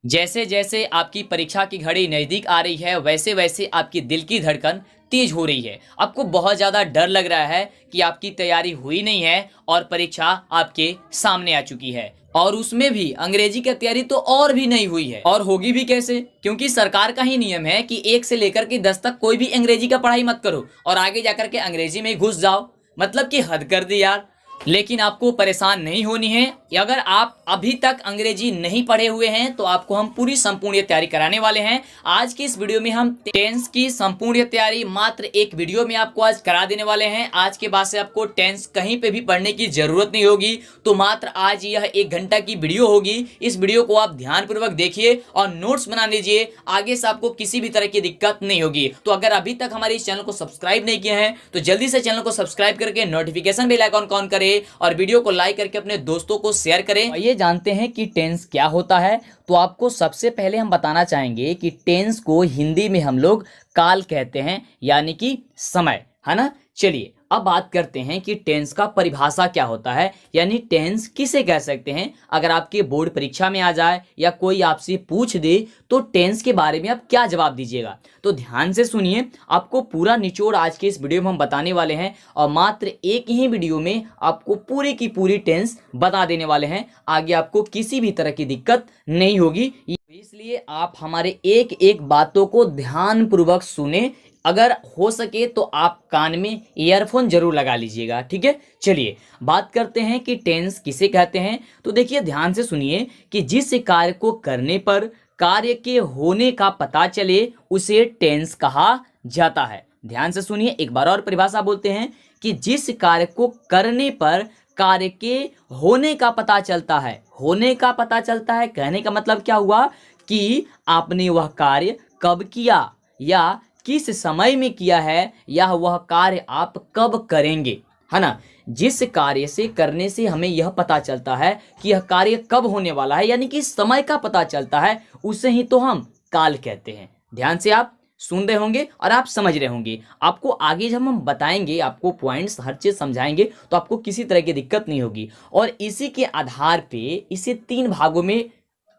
जैसे जैसे आपकी परीक्षा की घड़ी नज़दीक आ रही है वैसे वैसे आपकी दिल की धड़कन तेज हो रही है। आपको बहुत ज़्यादा डर लग रहा है कि आपकी तैयारी हुई नहीं है और परीक्षा आपके सामने आ चुकी है, और उसमें भी अंग्रेजी की तैयारी तो और भी नहीं हुई है। और होगी भी कैसे, क्योंकि सरकार का ही नियम है कि 1 से लेकर के 10 तक कोई भी अंग्रेजी का पढ़ाई मत करो और आगे जाकर के अंग्रेजी में घुस जाओ। मतलब कि हद कर दी यार। लेकिन आपको परेशान नहीं होनी है। अगर आप अभी तक अंग्रेजी नहीं पढ़े हुए हैं तो आपको हम पूरी संपूर्ण तैयारी कराने वाले हैं। आज की इस वीडियो में हम टेंस की संपूर्ण तैयारी मात्र एक वीडियो में आपको आज करा देने वाले हैं। आज के बाद से आपको टेंस कहीं पे भी पढ़ने की जरूरत नहीं होगी। तो मात्र आज यह 1 घंटा की वीडियो होगी। इस वीडियो को आप ध्यानपूर्वक देखिए और नोट्स बना लीजिए। आगे से आपको किसी भी तरह की दिक्कत नहीं होगी। तो अगर अभी तक हमारे इस चैनल को सब्सक्राइब नहीं किया है तो जल्दी से चैनल को सब्सक्राइब करके नोटिफिकेशन बेल आइकॉन ऑन करें और वीडियो को लाइक करके अपने दोस्तों को शेयर करें। ये जानते हैं कि टेंस क्या होता है। तो आपको सबसे पहले हम बताना चाहेंगे कि टेंस को हिंदी में हम लोग काल कहते हैं, यानी कि समय, है ना। चलिए अब बात करते हैं कि टेंस का परिभाषा क्या होता है, यानी टेंस किसे कह सकते हैं। अगर आपके बोर्ड परीक्षा में आ जाए या कोई आपसे पूछ दे तो टेंस के बारे में आप क्या जवाब दीजिएगा। तो ध्यान से सुनिए, आपको पूरा निचोड़ आज के इस वीडियो में हम बताने वाले हैं और मात्र एक ही वीडियो में आपको पूरी की पूरी टेंस बता देने वाले हैं। आगे आपको किसी भी तरह की दिक्कत नहीं होगी, इसलिए आप हमारे एक एक बातों को ध्यानपूर्वक सुने। अगर हो सके तो आप कान में ईयरफोन जरूर लगा लीजिएगा, ठीक है। चलिए बात करते हैं कि टेंस किसे कहते हैं। तो देखिए ध्यान से सुनिए कि जिस कार्य को करने पर कार्य के होने का पता चले उसे टेंस कहा जाता है। ध्यान से सुनिए, एक बार और परिभाषा बोलते हैं कि जिस कार्य को करने पर कार्य के होने का पता चलता है। होने का पता चलता है कहने का मतलब क्या हुआ कि आपने वह कार्य कब किया या किस समय में किया है, या वह कार्य आप कब करेंगे, है ना। जिस कार्य से करने से हमें यह पता चलता है कि यह कार्य कब होने वाला है, यानी कि समय का पता चलता है, उसे ही तो हम काल कहते हैं। ध्यान से आप सुन रहे होंगे और आप समझ रहे होंगे। आपको आगे जब हम बताएंगे, आपको पॉइंट्स हर चीज समझाएंगे तो आपको किसी तरह की दिक्कत नहीं होगी। और इसी के आधार पे इसे 3 भागों में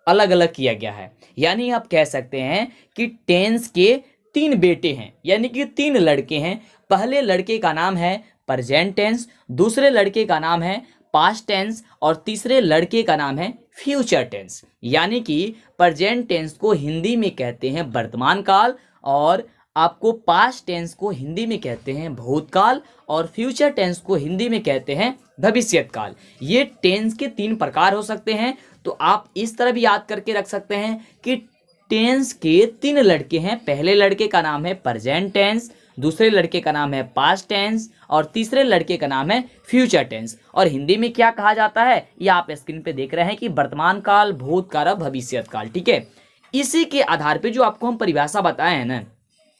अलग अलग किया गया है। यानी आप कह सकते हैं कि टेंस के 3 बेटे हैं, यानी कि 3 लड़के हैं। पहले लड़के का नाम है प्रेजेंट टेंस, दूसरे लड़के का नाम है पास्ट टेंस और तीसरे लड़के का नाम है फ्यूचर टेंस। यानी कि प्रेजेंट टेंस को हिंदी में कहते हैं वर्तमान काल, और आपको पास्ट टेंस को हिंदी में कहते हैं भूतकाल, और फ्यूचर टेंस को हिंदी में कहते हैं भविष्यत काल। ये टेंस के 3 प्रकार हो सकते हैं। तो आप इस तरह भी याद करके रख सकते हैं कि टेंस के 3 लड़के हैं। पहले लड़के का नाम है प्रेजेंट टेंस, दूसरे लड़के का नाम है पास्ट टेंस और तीसरे लड़के का नाम है फ्यूचर टेंस। और हिंदी में क्या कहा जाता है ये आप स्क्रीन पे देख रहे हैं कि वर्तमान काल, भूतकाल और भविष्यत काल, ठीक है। इसी के आधार पे जो आपको हम परिभाषा बताए हैं ना,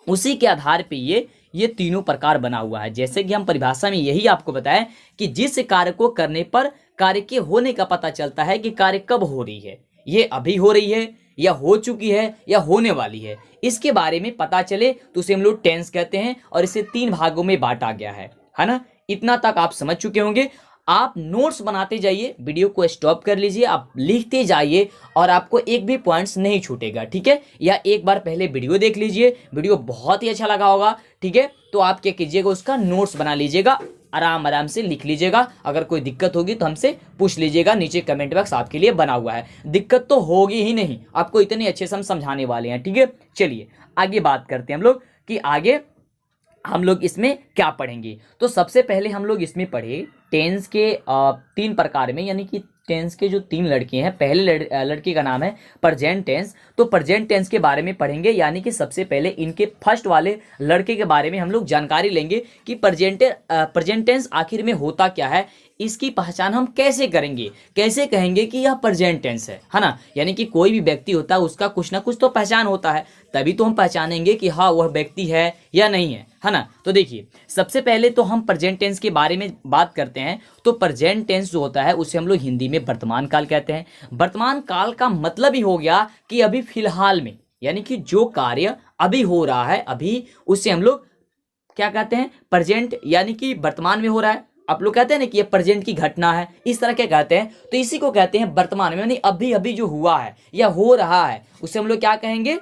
उसी के आधार पे ये तीनों प्रकार बना हुआ है। जैसे कि हम परिभाषा में यही आपको बताएं कि जिस कार्य को करने पर कार्य के होने का पता चलता है कि कार्य कब हो रही है, ये अभी हो रही है या हो चुकी है या होने वाली है, इसके बारे में पता चले तो उसे हम लोग टेंस कहते हैं। और इसे 3 भागों में बांटा गया है ना। इतना तक आप समझ चुके होंगे। आप नोट्स बनाते जाइए, वीडियो को स्टॉप कर लीजिए, आप लिखते जाइए और आपको एक भी पॉइंट्स नहीं छूटेगा, ठीक है। या एक बार पहले वीडियो देख लीजिए, वीडियो बहुत ही अच्छा लगा होगा, ठीक है। तो आप क्या कीजिएगा, उसका नोट्स बना लीजिएगा, आराम आराम से लिख लीजिएगा। अगर कोई दिक्कत होगी तो हमसे पूछ लीजिएगा, नीचे कमेंट बॉक्स आपके लिए बना हुआ है। दिक्कत तो होगी ही नहीं, आपको इतने अच्छे से हम समझाने वाले हैं, ठीक है। चलिए आगे बात करते हैं हम लोग कि आगे हम लोग इसमें क्या पढ़ेंगे। तो सबसे पहले हम लोग इसमें पढ़े टेंस के 3 प्रकार में, यानी कि टेंस के जो 3 लड़के हैं। पहले लड़के का नाम है प्रेजेंट टेंस। तो प्रेजेंट टेंस के बारे में पढ़ेंगे, यानी कि सबसे पहले इनके फर्स्ट वाले लड़के के बारे में हम लोग जानकारी लेंगे कि प्रेजेंट टेंस आखिर में होता क्या है, इसकी पहचान हम कैसे करेंगे, कैसे कहेंगे कि यह प्रेजेंट टेंस है ना। यानी कि कोई भी व्यक्ति होता है उसका कुछ ना कुछ तो पहचान होता है, तभी तो हम पहचानेंगे कि हाँ वह व्यक्ति है या नहीं है ना। तो देखिए सबसे पहले तो हम प्रेजेंट टेंस के बारे में बात करते हैं। तो प्रेजेंट टेंस जो होता है उसे हम लोग हिंदी में वर्तमान काल कहते हैं। वर्तमान काल का मतलब ही हो गया कि अभी फिलहाल में, यानी कि जो कार्य अभी हो रहा है, अभी उसे हम लोग क्या कहते हैं, प्रेजेंट, यानी कि वर्तमान में हो रहा है। आप लोग कहते हैं ना कि ये प्रेजेंट की घटना है, इस तरह क्या कहते हैं, तो इसी को कहते हैं वर्तमान में, यानी अभी अभी जो हुआ है या हो रहा है उसे हम लोग क्या कहेंगे,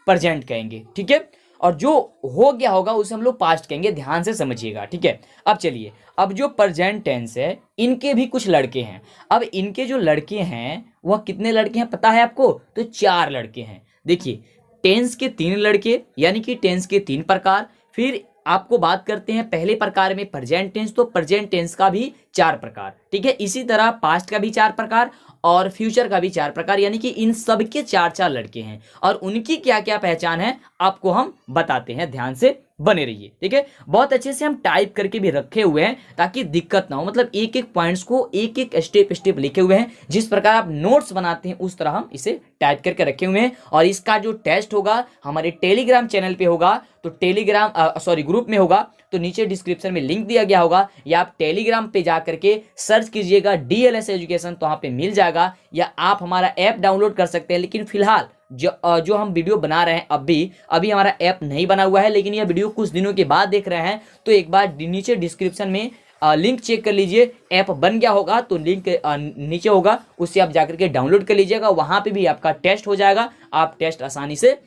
प्रेजेंट कहेंगे। ठीक है, और जो हो गया होगा उसे हम लोग पास्ट कहेंगे, ध्यान से समझिएगा। ठीक है, अब चलिए, अब जो प्रेजेंट टेंस है इनके भी कुछ लड़के हैं। अब इनके जो लड़के हैं वह कितने लड़के हैं पता है आपको, तो 4 लड़के हैं। देखिए, टेंस के 3 लड़के, यानी कि टेंस के 3 प्रकार। फिर आपको बात करते हैं पहले प्रकार में प्रेजेंट टेंस, तो प्रेजेंट टेंस का भी 4 प्रकार। ठीक है, इसी तरह पास्ट का भी 4 प्रकार और फ्यूचर का भी 4 प्रकार, यानी कि इन सब के 4 लड़के हैं और उनकी क्या क्या पहचान है आपको हम बताते हैं, ध्यान से बने रहिए। ठीक है, बहुत अच्छे से हम टाइप करके भी रखे हुए हैं ताकि दिक्कत ना हो, मतलब एक एक पॉइंट्स को एक एक स्टेप लिखे हुए हैं, जिस प्रकार आप नोट्स बनाते हैं उस तरह हम इसे टाइप करके रखे हुए हैं। और इसका जो टेस्ट होगा हमारे टेलीग्राम चैनल पे होगा, तो टेलीग्राम ग्रुप में होगा, तो नीचे डिस्क्रिप्शन में लिंक दिया गया होगा, या आप टेलीग्राम पे जा करके सर्च कीजिएगा DLS एजुकेशन, तो वहाँ पे मिल जाएगा, या आप हमारा ऐप डाउनलोड कर सकते हैं। लेकिन फिलहाल जो हम वीडियो बना रहे हैं अभी हमारा ऐप नहीं बना हुआ है, लेकिन यह वीडियो कुछ दिनों के बाद देख रहे हैं तो एक बार नीचे डिस्क्रिप्शन में लिंक चेक कर लीजिए, ऐप बन गया होगा तो लिंक नीचे होगा, उससे आप जाकर के डाउनलोड कर लीजिएगा, वहाँ पे भी आपका टेस्ट हो जाएगा, आप टेस्ट आसानी से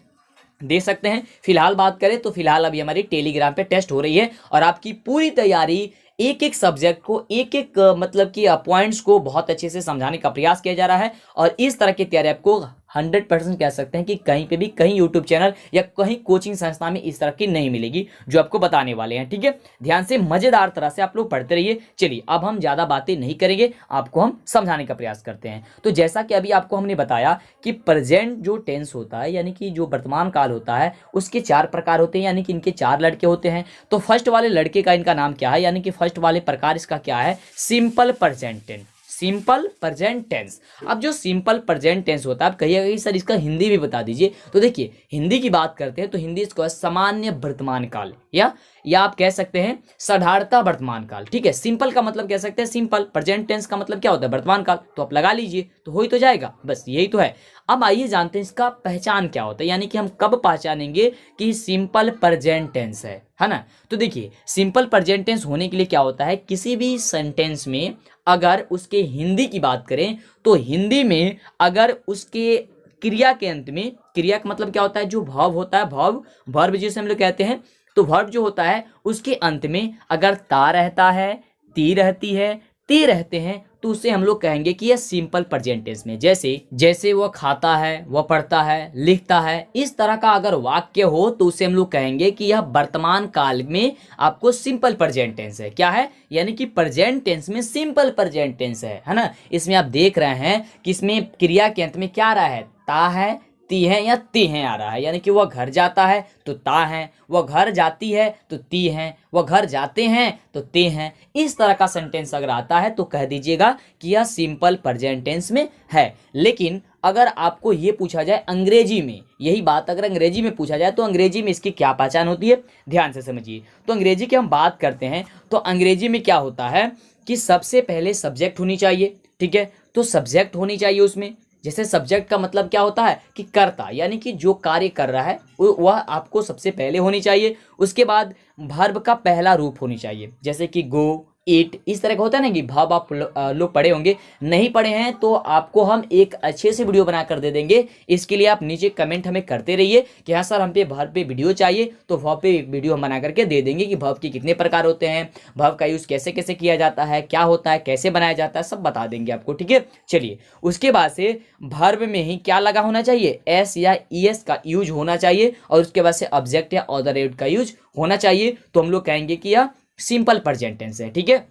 दे सकते हैं। फिलहाल बात करें तो फिलहाल अभी हमारी टेलीग्राम पे टेस्ट हो रही है और आपकी पूरी तैयारी एक एक सब्जेक्ट को एक एक मतलब कि पॉइंट्स को बहुत अच्छे से समझाने का प्रयास किया जा रहा है। और इस तरह की तैयारी आपको 100% कह सकते हैं कि कहीं पे भी, कहीं यूट्यूब चैनल या कहीं कोचिंग संस्था में इस तरह की नहीं मिलेगी जो आपको बताने वाले हैं। ठीक है, ध्यान से मजेदार तरह से आप लोग पढ़ते रहिए। चलिए, अब हम ज्यादा बातें नहीं करेंगे, आपको हम समझाने का प्रयास करते हैं। तो जैसा कि अभी आपको हमने बताया कि प्रेजेंट जो टेंस होता है, यानी कि जो वर्तमान काल होता है, उसके 4 प्रकार होते हैं, यानी कि इनके 4 लड़के होते हैं। तो फर्स्ट वाले लड़के का इनका नाम क्या है, यानी कि फर्स्ट वाले प्रकार इसका क्या है, simple present tense. Simple present tense. अब जो सिंपल प्रेजेंट टेंस होता है, आप कहिएगा कि सर इसका हिंदी भी बता दीजिए, तो देखिए हिंदी की बात करते हैं तो हिंदी इसको सामान्य वर्तमान काल या आप कह सकते हैं साधारणता वर्तमान काल। ठीक है, सिंपल का मतलब कह सकते हैं सिंपल, प्रेजेंट टेंस का मतलब क्या होता है, वर्तमान काल, तो आप लगा लीजिए तो हो ही तो जाएगा, बस यही तो है। अब आइए जानते हैं इसका पहचान क्या होता है, यानी कि हम कब पहचानेंगे कि सिंपल प्रेजेंट टेंस है ना। तो देखिए, सिंपल प्रेजेंट टेंस होने के लिए क्या होता है, किसी भी सेंटेंस में अगर उसके हिंदी की बात करें तो हिंदी में अगर उसके क्रिया के अंत में, क्रिया का मतलब क्या होता है, जो भाव होता है, भाव वर्ब जिसे हम लोग कहते हैं, तो वर्ब जो होता है उसके अंत में अगर ता रहता है, ती रहती है, ते रहते हैं, तो उसे हम लोग कहेंगे कि यह सिंपल प्रेजेंट टेंस में, जैसे वह खाता है, वह पढ़ता है, लिखता है, इस तरह का अगर वाक्य हो तो उसे हम लोग कहेंगे कि यह वर्तमान काल में आपको सिंपल प्रेजेंट टेंस है। क्या है, यानी कि प्रेजेंट टेंस में सिंपल प्रेजेंट टेंस है ना। इसमें आप देख रहे हैं कि इसमें क्रिया के अंत में क्या आ रहा है, ता है, ती है या ते हैं आ रहा है, यानी कि वह घर जाता है तो ता है, वह घर जाती है तो ती है, वह घर जाते हैं तो ते हैं। इस तरह का सेंटेंस अगर आता है तो कह दीजिएगा कि यह सिंपल प्रेजेंट टेंस में है। लेकिन अगर आपको ये पूछा जाए अंग्रेजी में, यही बात अगर अंग्रेजी में पूछा जाए तो अंग्रेजी में इसकी क्या पहचान होती है, ध्यान से समझिए। तो अंग्रेजी की हम बात करते हैं तो अंग्रेजी में क्या होता है कि सबसे पहले सब्जेक्ट होनी चाहिए। ठीक है, तो सब्जेक्ट होनी चाहिए उसमें, जैसे सब्जेक्ट का मतलब क्या होता है कि कर्ता, यानी कि जो कार्य कर रहा है वह आपको सबसे पहले होनी चाहिए। उसके बाद वर्ब का पहला रूप होनी चाहिए, जैसे कि गो, ईट, इस तरह का होता है ना कि भाव आप लोग पढ़े होंगे, नहीं पढ़े हैं तो आपको हम एक अच्छे से वीडियो बनाकर दे देंगे। इसके लिए आप नीचे कमेंट हमें करते रहिए कि हाँ सर हम पे वर्ब पे वीडियो चाहिए, तो वर्ब पे वीडियो हम बना करके दे देंगे कि वर्ब के कितने प्रकार होते हैं, वर्ब का यूज़ कैसे कैसे किया जाता है, क्या होता है, कैसे बनाया जाता है, सब बता देंगे आपको। ठीक है, चलिए उसके बाद से वर्ब में ही क्या लगा होना चाहिए, एस या ईएस का यूज होना चाहिए, और उसके बाद से ऑब्जेक्ट या ऑदर का यूज होना चाहिए, तो हम लोग कहेंगे कि यह सिंपल प्रेजेंट टेंस है। ठीक है,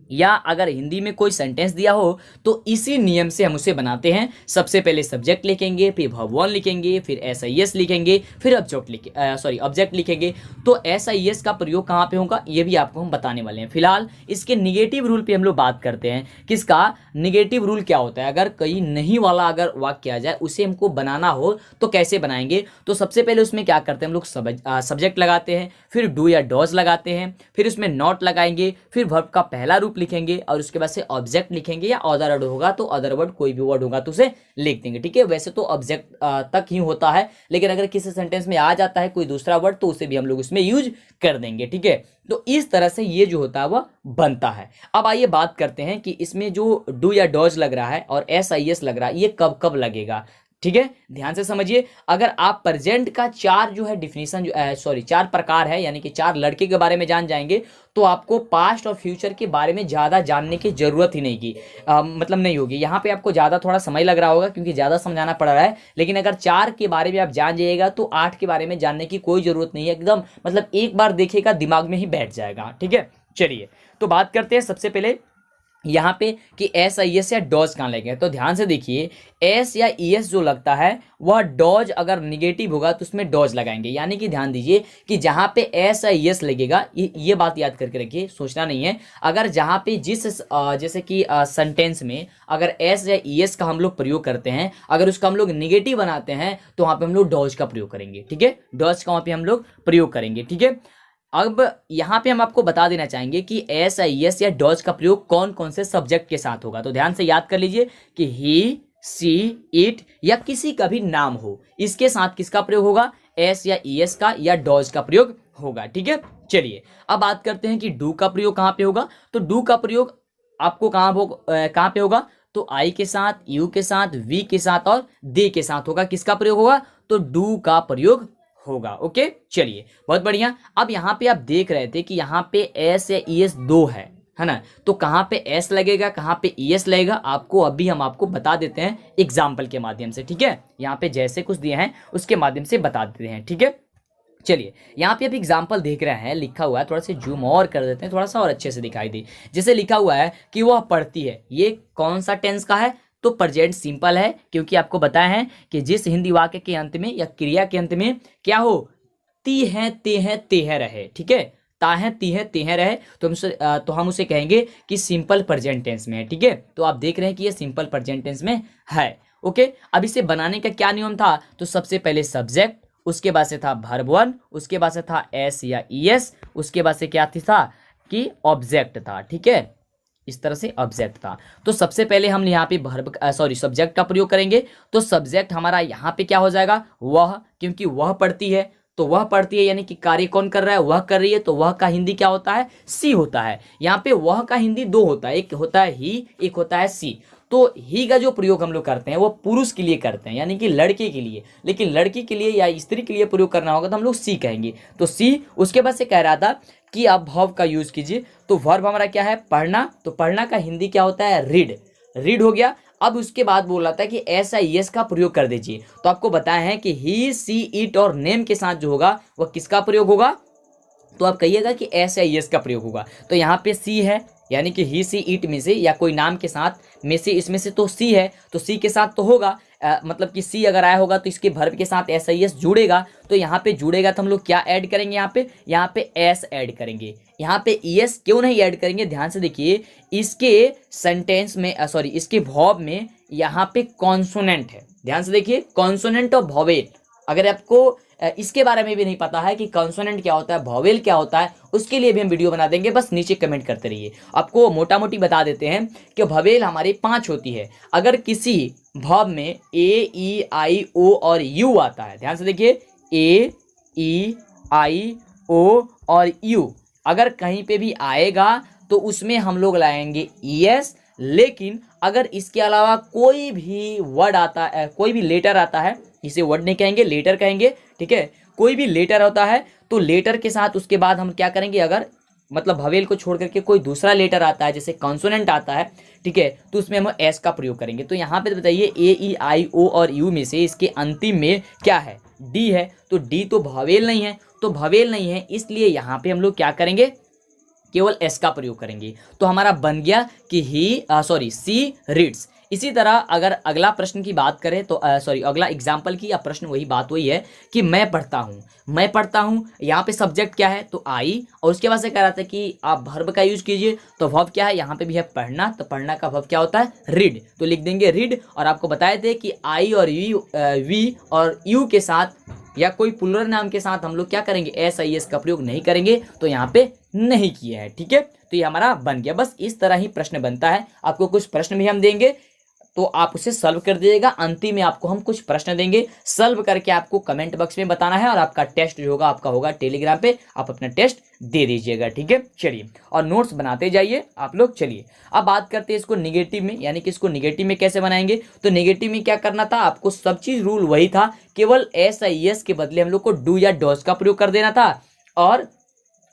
या अगर हिंदी में कोई सेंटेंस दिया हो तो इसी नियम से हम उसे बनाते हैं। सबसे पहले सब्जेक्ट लिखेंगे, फिर वर्ब 1 लिखेंगे, फिर एसआईएस लिखेंगे, फिर ऑब्जेक्ट लिखेंगे। तो एसआईएस का प्रयोग कहाँ पे होगा ये भी आपको हम बताने वाले हैं। फिलहाल इसके निगेटिव रूल पे हम लोग बात करते हैं। किसका निगेटिव रूल क्या होता है, अगर कहीं नहीं वाला अगर वाक्य आ जाए उसे हमको बनाना हो तो कैसे बनाएंगे। तो सबसे पहले उसमें क्या करते हैं हम लोग, सब्जेक्ट लगाते हैं, फिर डू या डॉज लगाते हैं, फिर उसमें नॉट लगाएंगे, फिर वर्ब का पहला रूप ग्रुप लिखेंगे और उसके बाद से ऑब्जेक्ट लिखेंगे, या अदर वर्ड होगा तो अदर वर्ड, कोई भी वर्ड होगा तो उसे लिख देंगे। ठीक है, वैसे तो ऑब्जेक्ट तक ही होता है, लेकिन अगर किसी सेंटेंस में आ जाता है कोई दूसरा वर्ड तो उसे भी हम लोग उसमें यूज कर देंगे। ठीक है, तो इस तरह से ये जो होता है वह बनता है। अब आइए बात करते हैं कि इसमें जो डू या डॉज लग रहा है और SIS लग रहा है, ये कब कब लगेगा। ठीक है, ध्यान से समझिए। अगर आप प्रेजेंट का चार जो है डिफिनीशन चार प्रकार है, यानी कि चार लड़के के बारे में जान जाएंगे, तो आपको पास्ट और फ्यूचर के बारे में ज़्यादा जानने की जरूरत ही नहीं की मतलब नहीं होगी। यहाँ पे आपको ज़्यादा थोड़ा समय लग रहा होगा क्योंकि ज़्यादा समझाना पड़ रहा है, लेकिन अगर चार के बारे में आप जान जाइएगा तो 8 के बारे में जानने की कोई ज़रूरत नहीं है, एकदम मतलब एक बार देखेगा दिमाग में ही बैठ जाएगा। ठीक है, चलिए तो बात करते हैं सबसे पहले यहाँ पे कि SIS या डॉज कहाँ लगेगा। तो ध्यान से देखिए, S या ES जो लगता है वह डॉज अगर निगेटिव होगा तो उसमें डॉज लगाएंगे, यानी कि ध्यान दीजिए कि जहाँ पे S या ES लगेगा, ये बात याद करके रखिए, सोचना नहीं है। अगर जहाँ पे जैसे कि सेंटेंस में अगर S या ES का हम लोग प्रयोग करते हैं, अगर उसका हम लोग निगेटिव बनाते हैं तो वहाँ पे हम लोग डॉज का प्रयोग करेंगे। ठीक है, डॉज का वहाँ पे हम लोग प्रयोग करेंगे। ठीक है, अब यहाँ पे हम आपको बता देना चाहेंगे कि SIS या डॉज का प्रयोग कौन कौन से सब्जेक्ट के साथ होगा। तो ध्यान से याद कर लीजिए कि ही, सी, इट या किसी का भी नाम हो, इसके साथ किसका प्रयोग होगा, S या ES का या डॉज का प्रयोग होगा। ठीक है, चलिए अब बात करते हैं कि डू का प्रयोग कहाँ पे होगा। तो डू का प्रयोग आपको कहाँ पे होगा, तो आई के साथ, यू के साथ, वी के साथ और दे के साथ होगा। किसका प्रयोग होगा, तो डू का प्रयोग होगा। ओके, चलिए बहुत बढ़िया। अब यहाँ पे आप देख रहे थे कि यहाँ पे S या ES दो है ना, तो कहाँ पे S लगेगा, कहाँ पे ES लगेगा, आपको अभी हम आपको बता देते हैं एग्जाम्पल के माध्यम से। ठीक है, यहाँ पे जैसे कुछ दिए हैं उसके माध्यम से बता देते हैं। ठीक है, चलिए यहाँ पे आप एग्जाम्पल देख रहे हैं, लिखा हुआ है, थोड़ा सा जूम और कर देते हैं, थोड़ा सा और अच्छे से दिखाई दे। जैसे लिखा हुआ है कि वह पढ़ती है, ये कौन सा टेंस का है, तो प्रेजेंट सिंपल है, क्योंकि आपको बताया है कि जिस हिंदी वाक्य के अंत में या क्रिया के अंत में क्या हो, ती है, ते है, तेह रहे। ठीक है, ता है, ती है, तेह रहे, तो हम उसे कहेंगे कि सिंपल प्रेजेंट टेंस में है। ठीक है, तो आप देख रहे हैं कि ये सिंपल प्रेजेंट टेंस में है। ओके, अब इसे बनाने का क्या नियम था, तो सबसे पहले सब्जेक्ट, उसके बाद से था वर्ब 1, उसके बाद से था S या ES, उसके बाद से क्या था कि ऑब्जेक्ट था। ठीक है, इस तरह से ऑब्जेक्ट था। तो सबसे पहले हम यहाँ पे सब्जेक्ट का प्रयोग करेंगे। तो सब्जेक्ट हमारा यहाँ पे क्या हो जाएगा, वह, क्योंकि वह पढ़ती है, तो वह पढ़ती है यानी कि कार्य कौन कर रहा है, वह कर रही है, तो वह का हिंदी क्या होता है, सी होता है। यहाँ पे वह का हिंदी दो होता है, एक होता है ही, एक होता है सी। तो ही का जो प्रयोग हम लोग करते हैं वो पुरुष के लिए करते हैं, यानी कि लड़के के लिए, लेकिन लड़की के लिए या स्त्री के लिए प्रयोग करना होगा तो हम लोग सी कहेंगे। तो सी, उसके बाद से कह रहा था कि आप वर्ब का यूज कीजिए। तो वर्ब हमारा क्या है, पढ़ना, तो पढ़ना का हिंदी क्या होता है, रीड, रीड हो गया। अब उसके बाद बोल रहा था कि SIS का प्रयोग कर दीजिए। तो आपको बताया है कि ही, सी, इट और नेम के साथ जो होगा वह किसका प्रयोग होगा, तो आप कहिएगा कि SIS का प्रयोग होगा। तो यहाँ पे सी है, यानी कि ही, सी, इट में से या कोई नाम के साथ में से, इसमें से तो सी है, तो सी के साथ तो होगा, मतलब कि सी अगर आया होगा तो इसके वर्ब के साथ SIS जुड़ेगा। तो यहाँ पे जुड़ेगा तो हम लोग क्या ऐड करेंगे, यहाँ पे S ऐड करेंगे। यहाँ पे ES क्यों नहीं ऐड करेंगे, ध्यान से देखिए, इसके सेंटेंस में इसके वर्ब में यहाँ पे कॉन्सोनेंट है। ध्यान से देखिए, कॉन्सोनेंट और वोवेल, अगर आपको इसके बारे में भी नहीं पता है कि कॉन्सोनेंट क्या होता है, वोवेल क्या होता है, उसके लिए भी हम वीडियो बना देंगे, बस नीचे कमेंट करते रहिए। आपको मोटा मोटी बता देते हैं कि वोवेल हमारी 5 होती है। अगर किसी वर्ब में A, E, I, O और U आता है, ध्यान से देखिए, A, E, I, O और U अगर कहीं पे भी आएगा तो उसमें हम लोग लाएंगे ES। लेकिन अगर इसके अलावा कोई भी वर्ड आता है, कोई भी लेटर आता है, इसे वर्ड नहीं कहेंगे, लेटर कहेंगे। ठीक है, कोई भी लेटर होता है तो लेटर के साथ उसके बाद हम क्या करेंगे, अगर मतलब वोवेल को छोड़ करके कोई दूसरा लेटर आता है, जैसे कॉन्सोनेंट आता है, ठीक है, तो उसमें हम S का प्रयोग करेंगे। तो यहाँ पे बताइए A, E, I, O और U में से इसके अंतिम में क्या है, D है, तो D तो वोवेल नहीं है, तो वोवेल नहीं है, इसलिए यहाँ पे हम लोग क्या करेंगे, केवल S का प्रयोग करेंगे। तो हमारा बन गया कि सी रीड्स। इसी तरह अगर अगला प्रश्न की बात करें तो अगला एग्जाम्पल की या प्रश्न वही है कि मैं पढ़ता हूँ, यहाँ पे सब्जेक्ट क्या है, तो आई, और उसके बाद से कह रहा था कि आप वर्ब का यूज कीजिए। तो वर्ब क्या है, यहाँ पे भी है पढ़ना, तो पढ़ना का वर्ब क्या होता है, रीड, तो लिख देंगे रीड। और आपको बताए थे कि आई और वी और यू के साथ या कोई प्लूरल नाम के साथ हम लोग क्या करेंगे, SIS का प्रयोग नहीं करेंगे, तो यहाँ पे नहीं किए हैं। ठीक है, तो ये हमारा बन गया। बस इस तरह ही प्रश्न बनता है। आपको कुछ प्रश्न भी हम देंगे तो आप उसे सॉल्व कर दीजिएगा। अंतिम में आपको हम कुछ प्रश्न देंगे, सॉल्व करके आपको कमेंट बॉक्स में बताना है, और आपका टेस्ट जो होगा आपका होगा टेलीग्राम पे, आप अपना टेस्ट दे दीजिएगा। ठीक है, चलिए, और नोट्स बनाते जाइए आप लोग। चलिए अब बात करते हैं इसको निगेटिव में, यानी कि इसको निगेटिव में कैसे बनाएंगे। तो निगेटिव में क्या करना था आपको, सब चीज रूल वही था, केवल SIS के बदले हम लोग को डू या डॉज का प्रयोग कर देना था और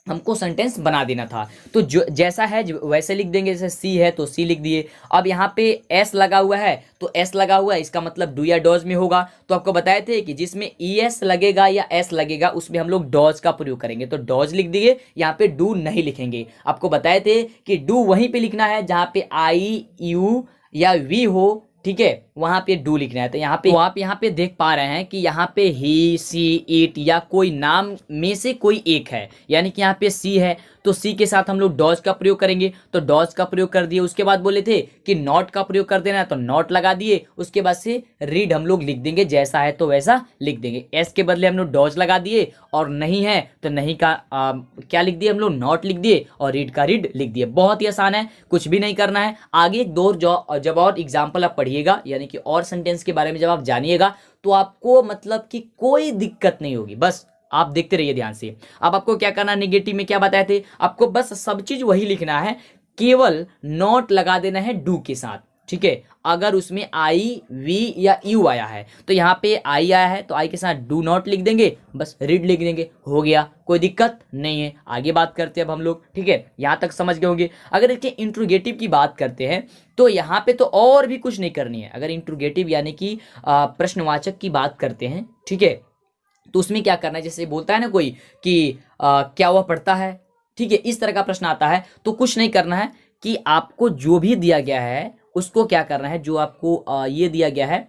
हमको सेंटेंस बना देना था। तो जो जैसा है वैसे लिख देंगे, जैसे सी है तो सी लिख दिए। अब यहाँ पे एस लगा हुआ है तो एस लगा हुआ है, इसका मतलब डू या डॉज में होगा। तो आपको बताए थे कि जिसमें ES लगेगा या एस लगेगा उसमें हम लोग डॉज का प्रयोग करेंगे, तो डॉज लिख दिए, यहाँ पे डू नहीं लिखेंगे। आपको बताए थे कि डू वहीं पे लिखना है जहाँ पे I, U या V हो, ठीक है, वहां पे डू लिखना है। तो यहाँ पे आप यहाँ पे देख पा रहे हैं कि यहाँ पे ही, सी, इट या कोई नाम में से कोई एक है, यानी कि यहाँ पे सी है तो सी के साथ हम लोग डॉज का प्रयोग करेंगे, तो डॉज का प्रयोग कर दिए। उसके बाद बोले थे कि नॉट का प्रयोग कर देना है, तो नॉट लगा दिए। उसके बाद से रीड हम लोग लिख देंगे, जैसा है तो वैसा लिख देंगे। एस के बदले हम लोग डॉज लगा दिए, और नहीं है तो नहीं का क्या लिख दिए हम लोग, नॉट लिख दिए, और रीड का रीड लिख दिए। बहुत ही आसान है, कुछ भी नहीं करना है। आगे एक दो जब और एग्जाम्पल आप पढ़िएगा, यानी कि और सेंटेंस के बारे में जब आप जानिएगा, तो आपको मतलब कि कोई दिक्कत नहीं होगी। बस आप देखते रहिए ध्यान से। अब आपको क्या करना, निगेटिव में क्या बताए थे आपको, बस सब चीज वही लिखना है, केवल नॉट लगा देना है डू के साथ। ठीक है, अगर उसमें I, V या U आया है, तो यहाँ पे I आया है तो I के साथ डू नॉट लिख देंगे, बस रीड लिख देंगे, हो गया, कोई दिक्कत नहीं है। आगे बात करते हैं अब हम लोग। ठीक है, यहाँ तक समझ गए होंगे। अगर इसके इंट्रोगेटिव की बात करते हैं तो यहाँ पे तो और भी कुछ नहीं करनी है। अगर इंट्रोगेटिव यानी कि प्रश्नवाचक की बात करते हैं, ठीक है, तो उसमें क्या करना है, जैसे बोलता है ना कोई कि क्या वह पढ़ता है, ठीक है, इस तरह का प्रश्न आता है, तो कुछ नहीं करना है कि आपको जो भी दिया गया है उसको क्या करना है, जो आपको ये दिया गया है,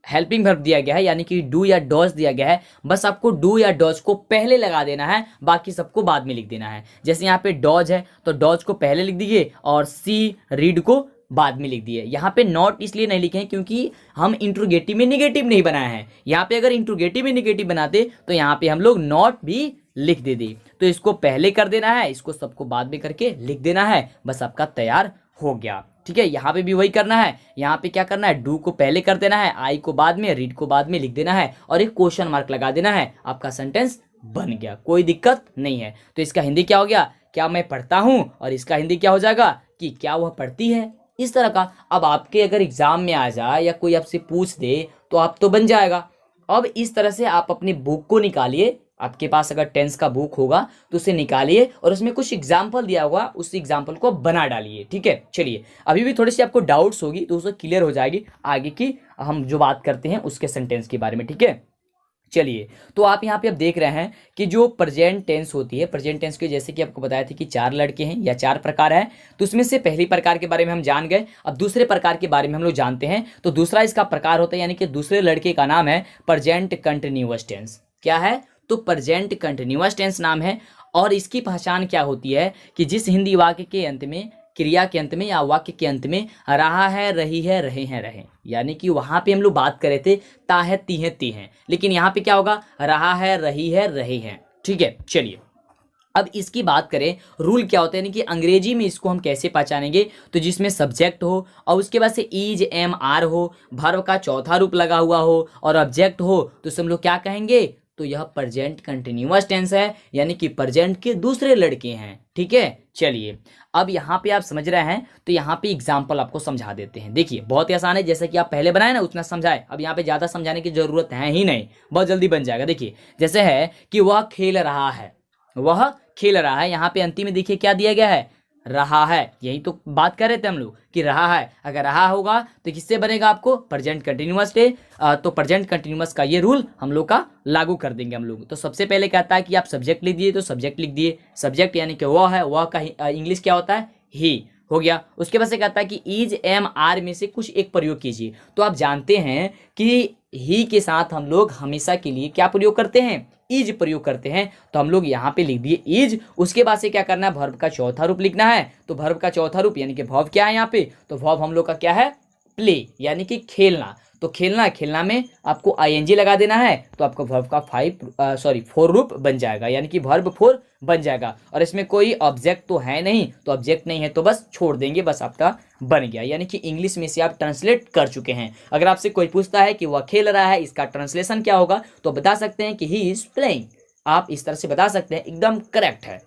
हेल्पिंग वर्ब दिया गया है, यानी कि डू या डॉज दिया गया है, बस आपको डू या डॉज को पहले लगा देना है, बाकी सबको बाद में लिख देना है। जैसे यहाँ पे डॉज है तो डॉज को पहले लिख दीजिए, और सी, रीड को बाद में लिख दिए। यहाँ पे नॉट इसलिए नहीं लिखे हैं क्योंकि हम इंट्रोगेटिव में निगेटिव नहीं बनाए हैं। यहाँ पे अगर इंट्रोगेटिव में निगेटिव बनाते तो यहाँ पे हम लोग नॉट भी लिख देते। तो इसको पहले कर देना है, इसको सबको बाद में करके लिख देना है, बस आपका तैयार हो गया। ठीक है, यहाँ पे भी वही करना है। यहाँ पे क्या करना है, डू को पहले कर देना है, आई को बाद में, रीड को बाद में लिख देना है, और एक क्वेश्चन मार्क लगा देना है, आपका सेंटेंस बन गया, कोई दिक्कत नहीं है। तो इसका हिंदी क्या हो गया, क्या मैं पढ़ता हूँ, और इसका हिंदी क्या हो जाएगा कि क्या वह पढ़ती है, इस तरह का। अब आपके अगर एग्जाम में आ जाए या कोई आपसे पूछ दे तो आप तो बन जाएगा। अब इस तरह से आप अपनी बुक को निकालिए, आपके पास अगर टेंस का बुक होगा तो उसे निकालिए, और उसमें कुछ एग्जाम्पल दिया होगा, उस एग्जाम्पल को बना डालिए। ठीक है, चलिए, अभी भी थोड़ी सी आपको डाउट्स होगी तो उसे क्लियर हो जाएगी आगे की हम जो बात करते हैं उसके सेंटेंस के बारे में। ठीक है, चलिए, तो आप यहाँ पे अब देख रहे हैं कि जो प्रेजेंट टेंस होती है, प्रेजेंट टेंस के जैसे कि आपको बताया था कि 4 लड़के हैं या 4 प्रकार है, तो उसमें से पहली प्रकार के बारे में हम जान गए। अब दूसरे प्रकार के बारे में हम लोग जानते हैं। तो दूसरा इसका प्रकार होता है, यानी कि दूसरे लड़के का नाम है प्रेजेंट कंटिन्यूअस टेंस। क्या है, तो प्रेजेंट कंटिन्यूअस टेंस नाम है। और इसकी पहचान क्या होती है कि जिस हिंदी वाक्य के अंत में, क्रिया के अंत में या वाक्य के अंत में रहा है, रही है, रहे हैं, रहे, यानी कि वहां पे हम लोग बात करे थे ता है, ती है, ती है, लेकिन यहाँ पे क्या होगा, रहा है, रही है, रहे हैं। ठीक है, चलिए, अब इसकी बात करें रूल क्या होता है, यानी कि अंग्रेजी में इसको हम कैसे पहचानेंगे। तो जिसमें सब्जेक्ट हो और उसके बाद से इज, एम, आर हो, वर्ब का चौथा रूप लगा हुआ हो और ऑब्जेक्ट हो, तो इसे हम लोग क्या कहेंगे, तो यह प्रेजेंट कंटिन्यूअस टेंस है, यानी कि प्रेजेंट के दूसरे लड़के हैं। ठीक है, चलिए, अब यहाँ पे आप समझ रहे हैं तो यहाँ पे एग्जाम्पल आपको समझा देते हैं। देखिए, बहुत ही आसान है, जैसे कि आप पहले बनाए ना उतना समझाए, अब यहाँ पे ज्यादा समझाने की जरूरत है ही नहीं, बहुत जल्दी बन जाएगा। देखिए, जैसे है कि वह खेल रहा है, वह खेल रहा है, यहाँ पे अंतिम में देखिए क्या दिया गया है, रहा है। यही तो बात कर रहे थे हम लोग कि रहा है, अगर रहा होगा तो किससे बनेगा आपको, प्रेजेंट कंटिन्यूअस टे। तो प्रेजेंट कंटिन्यूअस का ये रूल हम लोग का लागू कर देंगे हम लोग। तो सबसे पहले कहता है कि आप सब्जेक्ट लिख दिए, तो सब्जेक्ट लिख दिए, सब्जेक्ट यानी कि वह है, वह का इंग्लिश क्या होता है, ही, हो गया। उसके बाद से कहता है कि इज, एम, आर में से कुछ एक प्रयोग कीजिए। तो आप जानते हैं कि ही के साथ हम लोग हमेशा के लिए क्या प्रयोग करते हैं, इज प्रयोग करते हैं। तो हम लोग यहाँ पे लिख दिए इज। उसके बाद से क्या करना है, वर्ब का चौथा रूप लिखना है। तो वर्ब का चौथा रूप यानी कि वर्ब क्या है यहाँ पे, तो वर्ब हम लोग का क्या है, प्ले, यानी कि खेलना। तो खेलना, खेलना में आपको आईएनजी लगा देना है, तो आपका वर्ब का फोर रूप बन जाएगा, यानी कि वर्ब फोर बन जाएगा। और इसमें कोई ऑब्जेक्ट तो है नहीं, तो ऑब्जेक्ट नहीं है तो बस छोड़ देंगे, बस आपका बन गया, यानी कि इंग्लिश में से आप ट्रांसलेट कर चुके हैं। अगर आपसे कोई पूछता है कि वह खेल रहा है, इसका ट्रांसलेशन क्या होगा, तो बता सकते हैं कि ही इज प्लेइंग। आप इस तरह से बता सकते हैं, एकदम करेक्ट है।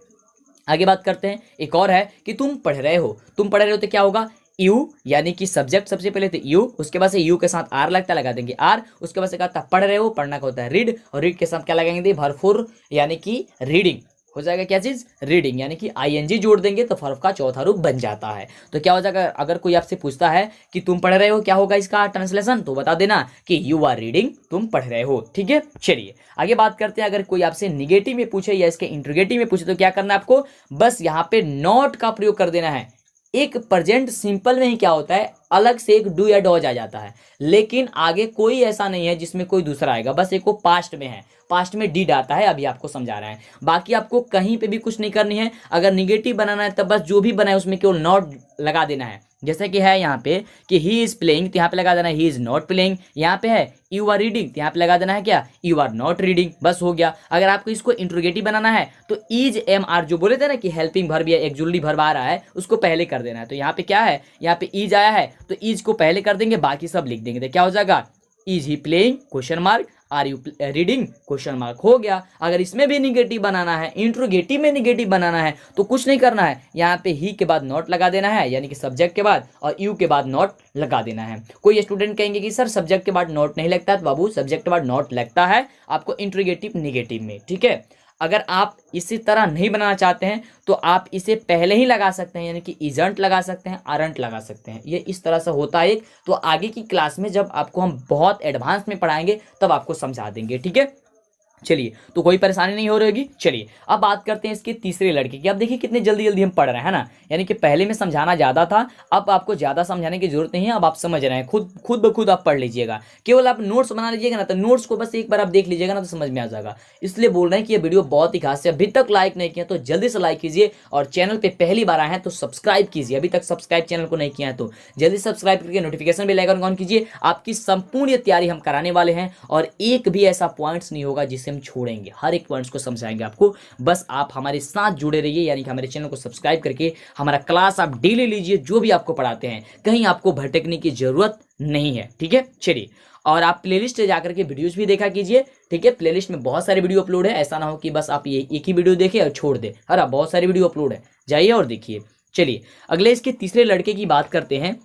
आगे बात करते हैं, एक और है कि तुम पढ़ रहे हो। तुम पढ़ रहे हो तो क्या होगा, यू, यानी कि सब्जेक्ट सबसे पहले तो यू, उसके बाद से यू के साथ आर लगता है, लगा देंगे आर। उसके बाद से कहता पढ़ रहे हो, पढ़ना का होता है रीड, और रीड के साथ क्या लगाएंगे, वर्ब फोर, यानी कि रीडिंग हो जाएगा। क्या चीज, रीडिंग, यानी कि आईएनजी जोड़ देंगे तो वर्ब का चौथा रूप बन जाता है। तो क्या हो जाएगा, अगर कोई आपसे पूछता है कि तुम पढ़ रहे हो, क्या होगा इसका ट्रांसलेशन, तो बता देना कि यू आर रीडिंग, तुम पढ़ रहे हो। ठीक है, चलिए आगे बात करते हैं। अगर कोई आपसे निगेटिव में पूछे या इसके इंट्रोगेटिव में पूछे तो क्या करना है आपको, बस यहाँ पे नॉट का प्रयोग कर देना है। एक प्रेजेंट सिंपल में ही क्या होता है, अलग से एक डू या डॉज आ जाता है, लेकिन आगे कोई ऐसा नहीं है जिसमें कोई दूसरा आएगा, बस एक वो पास्ट में है, पास्ट में डिड आता है, अभी आपको समझा रहे हैं। बाकी आपको कहीं पे भी कुछ नहीं करनी है। अगर निगेटिव बनाना है तब बस जो भी बनाए उसमें केवल नॉट लगा देना है। जैसे कि है यहाँ पे कि ही इज प्लेइंग, तो यहाँ पे लगा देना है ही इज नॉट प्लेइंग। यहाँ पे है यू आर रीडिंग, तो यहाँ पे लगा देना है क्या, यू आर नॉट रीडिंग, बस हो गया। अगर आपको इसको इंट्रोगेटिव बनाना है तो इज एम आर, जो बोले थे ना कि हेल्पिंग वर्ब या एक्जुअली वर्ब आ रहा है, उसको पहले कर देना है। तो यहाँ पे क्या है, यहाँ पे इज आया है तो इज को पहले कर देंगे, बाकी सब लिख देंगे। तो क्या हो जाएगा, is he playing question mark, are you reading question mark, हो गया। अगर इसमें भी निगेटिव बनाना है, इंट्रोगेटिव में निगेटिव बनाना है, तो कुछ नहीं करना है, यहाँ पे ही के बाद नॉट लगा देना है, यानी कि सब्जेक्ट के बाद, और यू के बाद नॉट लगा देना है। कोई स्टूडेंट कहेंगे कि सर सब्जेक्ट के बाद नॉट नहीं लगता है, तो बाबू सब्जेक्ट के बाद नॉट लगता है आपको इंट्रोगेटिव निगेटिव में। ठीक है, अगर आप इसी तरह नहीं बनाना चाहते हैं तो आप इसे पहले ही लगा सकते हैं, यानी कि इजंट लगा सकते हैं, आरंट लगा सकते हैं। ये इस तरह से होता है एक, तो आगे की क्लास में जब आपको हम बहुत एडवांस में पढ़ाएंगे तब आपको समझा देंगे। ठीक है, चलिए, तो कोई परेशानी नहीं हो रही होगी। चलिए अब बात करते हैं इसके तीसरे लड़के की। अब देखिए कितने जल्दी जल्दी हम पढ़ रहे हैं ना, यानी कि पहले में समझाना ज़्यादा था, अब आपको ज़्यादा समझाने की जरूरत नहीं है, अब आप समझ रहे हैं, खुद ब खुद आप पढ़ लीजिएगा। केवल आप नोट्स बना लीजिएगा ना, तो नोट्स को बस एक बार आप देख लीजिएगा ना तो समझ में आ जाएगा। इसलिए बोल रहे हैं कि ये वीडियो बहुत ही खास है। अभी तक लाइक नहीं किया तो जल्दी से लाइक कीजिए, और चैनल पर पहली बार आए हैं तो सब्सक्राइब कीजिए। अभी तक सब्सक्राइब चैनल को नहीं किया है तो जल्दी सब्सक्राइब करके नोटिफिकेशन बेल आइकन ऑन कीजिए। आपकी संपूर्ण ये तैयारी हम कराने वाले हैं, और एक भी ऐसा पॉइंट्स नहीं होगा जिसे हम छोड़ेंगे, हर एक पॉइंट्स को समझाएंगे आपको। बस आप हमारे साथ जुड़े रहिए, यानी कि हमारे चैनल को सब्सक्राइब करके हमारा क्लास आप डेली लीजिए, जो भी आपको पढ़ाते हैं, कहीं आपको भटकने की जरूरत नहीं है। ठीक है, चलिए, और आप प्लेलिस्ट जाकर के वीडियोस भी देखा कीजिए। ठीक है, प्लेलिस्ट में बहुत सारे वीडियो अपलोड है, ऐसा ना हो कि बस आप ये एक ही वीडियो देखें और छोड़ दे। अरे बहुत सारे वीडियो अपलोड है, जाइए और देखिए। चलिए अगले इसके तीसरे लड़के की बात करते हैं।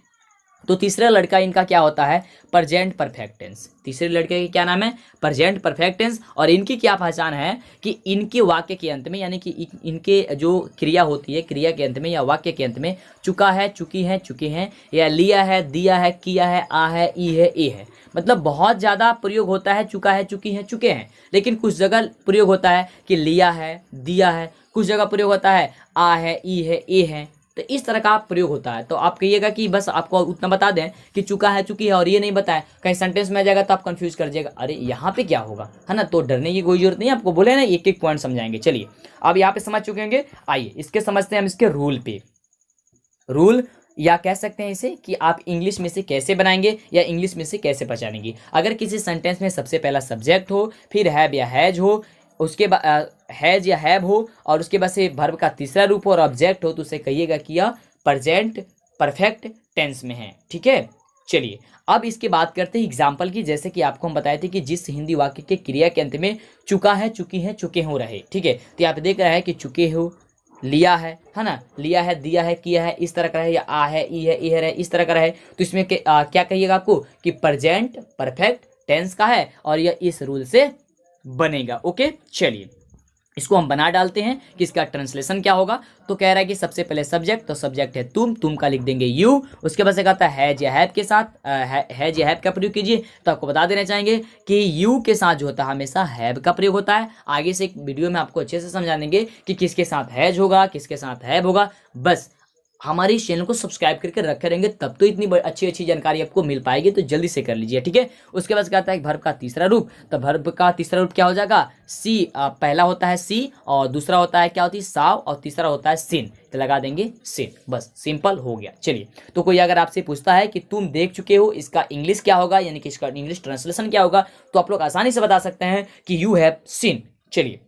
तो तीसरा लड़का इनका क्या होता है, प्रेजेंट परफेक्ट टेंस। तीसरे लड़के की क्या नाम है, प्रेजेंट परफेक्ट टेंस। और इनकी क्या पहचान है कि इनके वाक्य के अंत में, यानी कि इनके जो क्रिया होती है, क्रिया के अंत में या वाक्य के अंत में चुका है, चुकी है, चुके हैं, या लिया है, दिया है, किया है, आ है, ई है, ए है। मतलब बहुत ज़्यादा प्रयोग होता है चुका है, चुकी है, चुके हैं। लेकिन कुछ जगह प्रयोग होता है कि लिया है, दिया है, कुछ जगह प्रयोग होता है आ है, ई है, ए है। तो इस तरह का प्रयोग होता है। तो आप कहिएगा कि बस आपको उतना बता दें कि चुका है, चुकी है, और ये नहीं बताएं, कहीं सेंटेंस में आ जाएगा तो आप कंफ्यूज कर जाएगा, अरे यहाँ पे क्या होगा, है ना। तो डरने की कोई जरूरत नहीं है, आपको बोले ना एक एक पॉइंट समझाएंगे। चलिए अब यहाँ पे समझ चुके होंगे, आइए इसके समझते हैं हम इसके रूल पे। रूल या कह सकते हैं इसे कि आप इंग्लिश में से कैसे बनाएंगे या इंग्लिश में से कैसे पहचानेंगे। अगर किसी सेंटेंस में सबसे पहला सब्जेक्ट हो, फिर हैव या हैज हो, उसके बाद हैज या हैव हो, और उसके बाद से वर्ब का तीसरा रूप हो और ऑब्जेक्ट हो, तो उसे कहिएगा कि यह प्रेजेंट परफेक्ट टेंस में है। ठीक है, चलिए अब इसके बात करते हैं एग्जाम्पल की। जैसे कि आपको हम बताए थे कि जिस हिंदी वाक्य के क्रिया के अंत में चुका है, चुकी है, चुके हो रहे। ठीक है, तो यहाँ पे देख रहा है कि चुके हो, लिया है ना, लिया है, दिया है, किया है, इस तरह का रहे, या आ है, ई है, ए है, इस तरह का रहे, तो इसमें क्या कहिएगा आपको कि प्रेजेंट परफेक्ट टेंस का है, और यह इस रूल से बनेगा। ओके, चलिए इसको हम बना डालते हैं कि इसका ट्रांसलेशन क्या होगा। तो कह रहा है कि सबसे पहले सब्जेक्ट, तो सब्जेक्ट है तुम का लिख देंगे यू। उसके बाद से कहता है हैज या हैव के साथ हैज या हैव का प्रयोग कीजिए। तो आपको बता देना चाहेंगे कि यू के साथ जो होता है हमेशा हैव का प्रयोग होता है। आगे से एक वीडियो में आपको अच्छे से समझा देंगे कि किसके साथ हैज होगा, किसके साथ हैव होगा। बस हमारे इस चैनल को सब्सक्राइब करके रखे रहेंगे, तब तो इतनी अच्छी अच्छी जानकारी आपको मिल पाएगी, तो जल्दी से कर लीजिए, ठीक है। उसके बाद क्या आता है वर्ब का तीसरा रूप, तो वर्ब का तीसरा रूप क्या हो जाएगा, सी। पहला होता है सी, और दूसरा होता है क्या होती है, साव, और तीसरा होता है सिन, तो लगा देंगे सिन, बस सिंपल हो गया। चलिए, तो कोई अगर आपसे पूछता है कि तुम देख चुके हो, इसका इंग्लिश क्या होगा, यानी कि इसका इंग्लिश ट्रांसलेशन क्या होगा, तो आप लोग आसानी से बता सकते हैं कि यू हैव सीन। चलिए,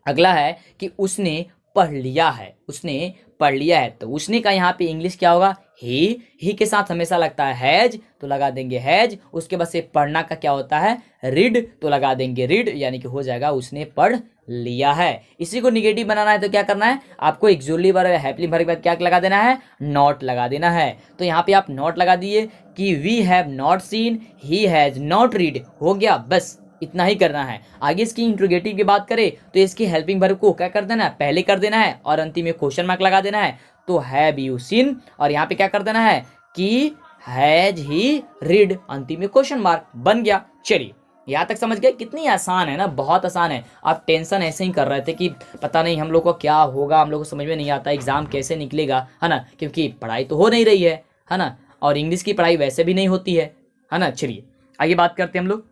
अगला है कि उसने पढ़ लिया है, उसने पढ़ लिया है, तो उसने का यहाँ पे इंग्लिश क्या होगा, ही के साथ हमेशा लगता है हैज, तो लगा देंगे हैज। उसके बाद से पढ़ना का क्या होता है, रीड, तो लगा देंगे रीड, यानी कि हो जाएगा उसने पढ़ लिया है। इसी को निगेटिव बनाना है तो क्या करना है, आपको एक्सुअली वर्ब या हैपली वर्ब के बाद क्या लगा देना है, नॉट लगा देना है। तो यहाँ पे आप नॉट लगा दिए कि we have not seen, he has not read, हो गया, बस इतना ही करना है। आगे इसकी इंट्रोगेटिव की बात करें तो इसकी हेल्पिंग वर्ब को क्या कर देना है, पहले कर देना है, और अंतिम में क्वेश्चन मार्क लगा देना है, तो हैव यू सीन, और यहाँ पे क्या कर देना है कि हैज ही रीड, अंतिम में क्वेश्चन मार्क, बन गया। चलिए, यहाँ तक समझ गए, कितनी आसान है ना, बहुत आसान है। आप टेंशन ऐसे ही कर रहे थे कि पता नहीं हम लोग को क्या होगा, हम लोग को समझ में नहीं आता एग्जाम कैसे निकलेगा, है ना, क्योंकि पढ़ाई तो हो नहीं रही है ना, और इंग्लिश की पढ़ाई वैसे भी नहीं होती है ना। चलिए, आगे बात करते हैं हम लोग।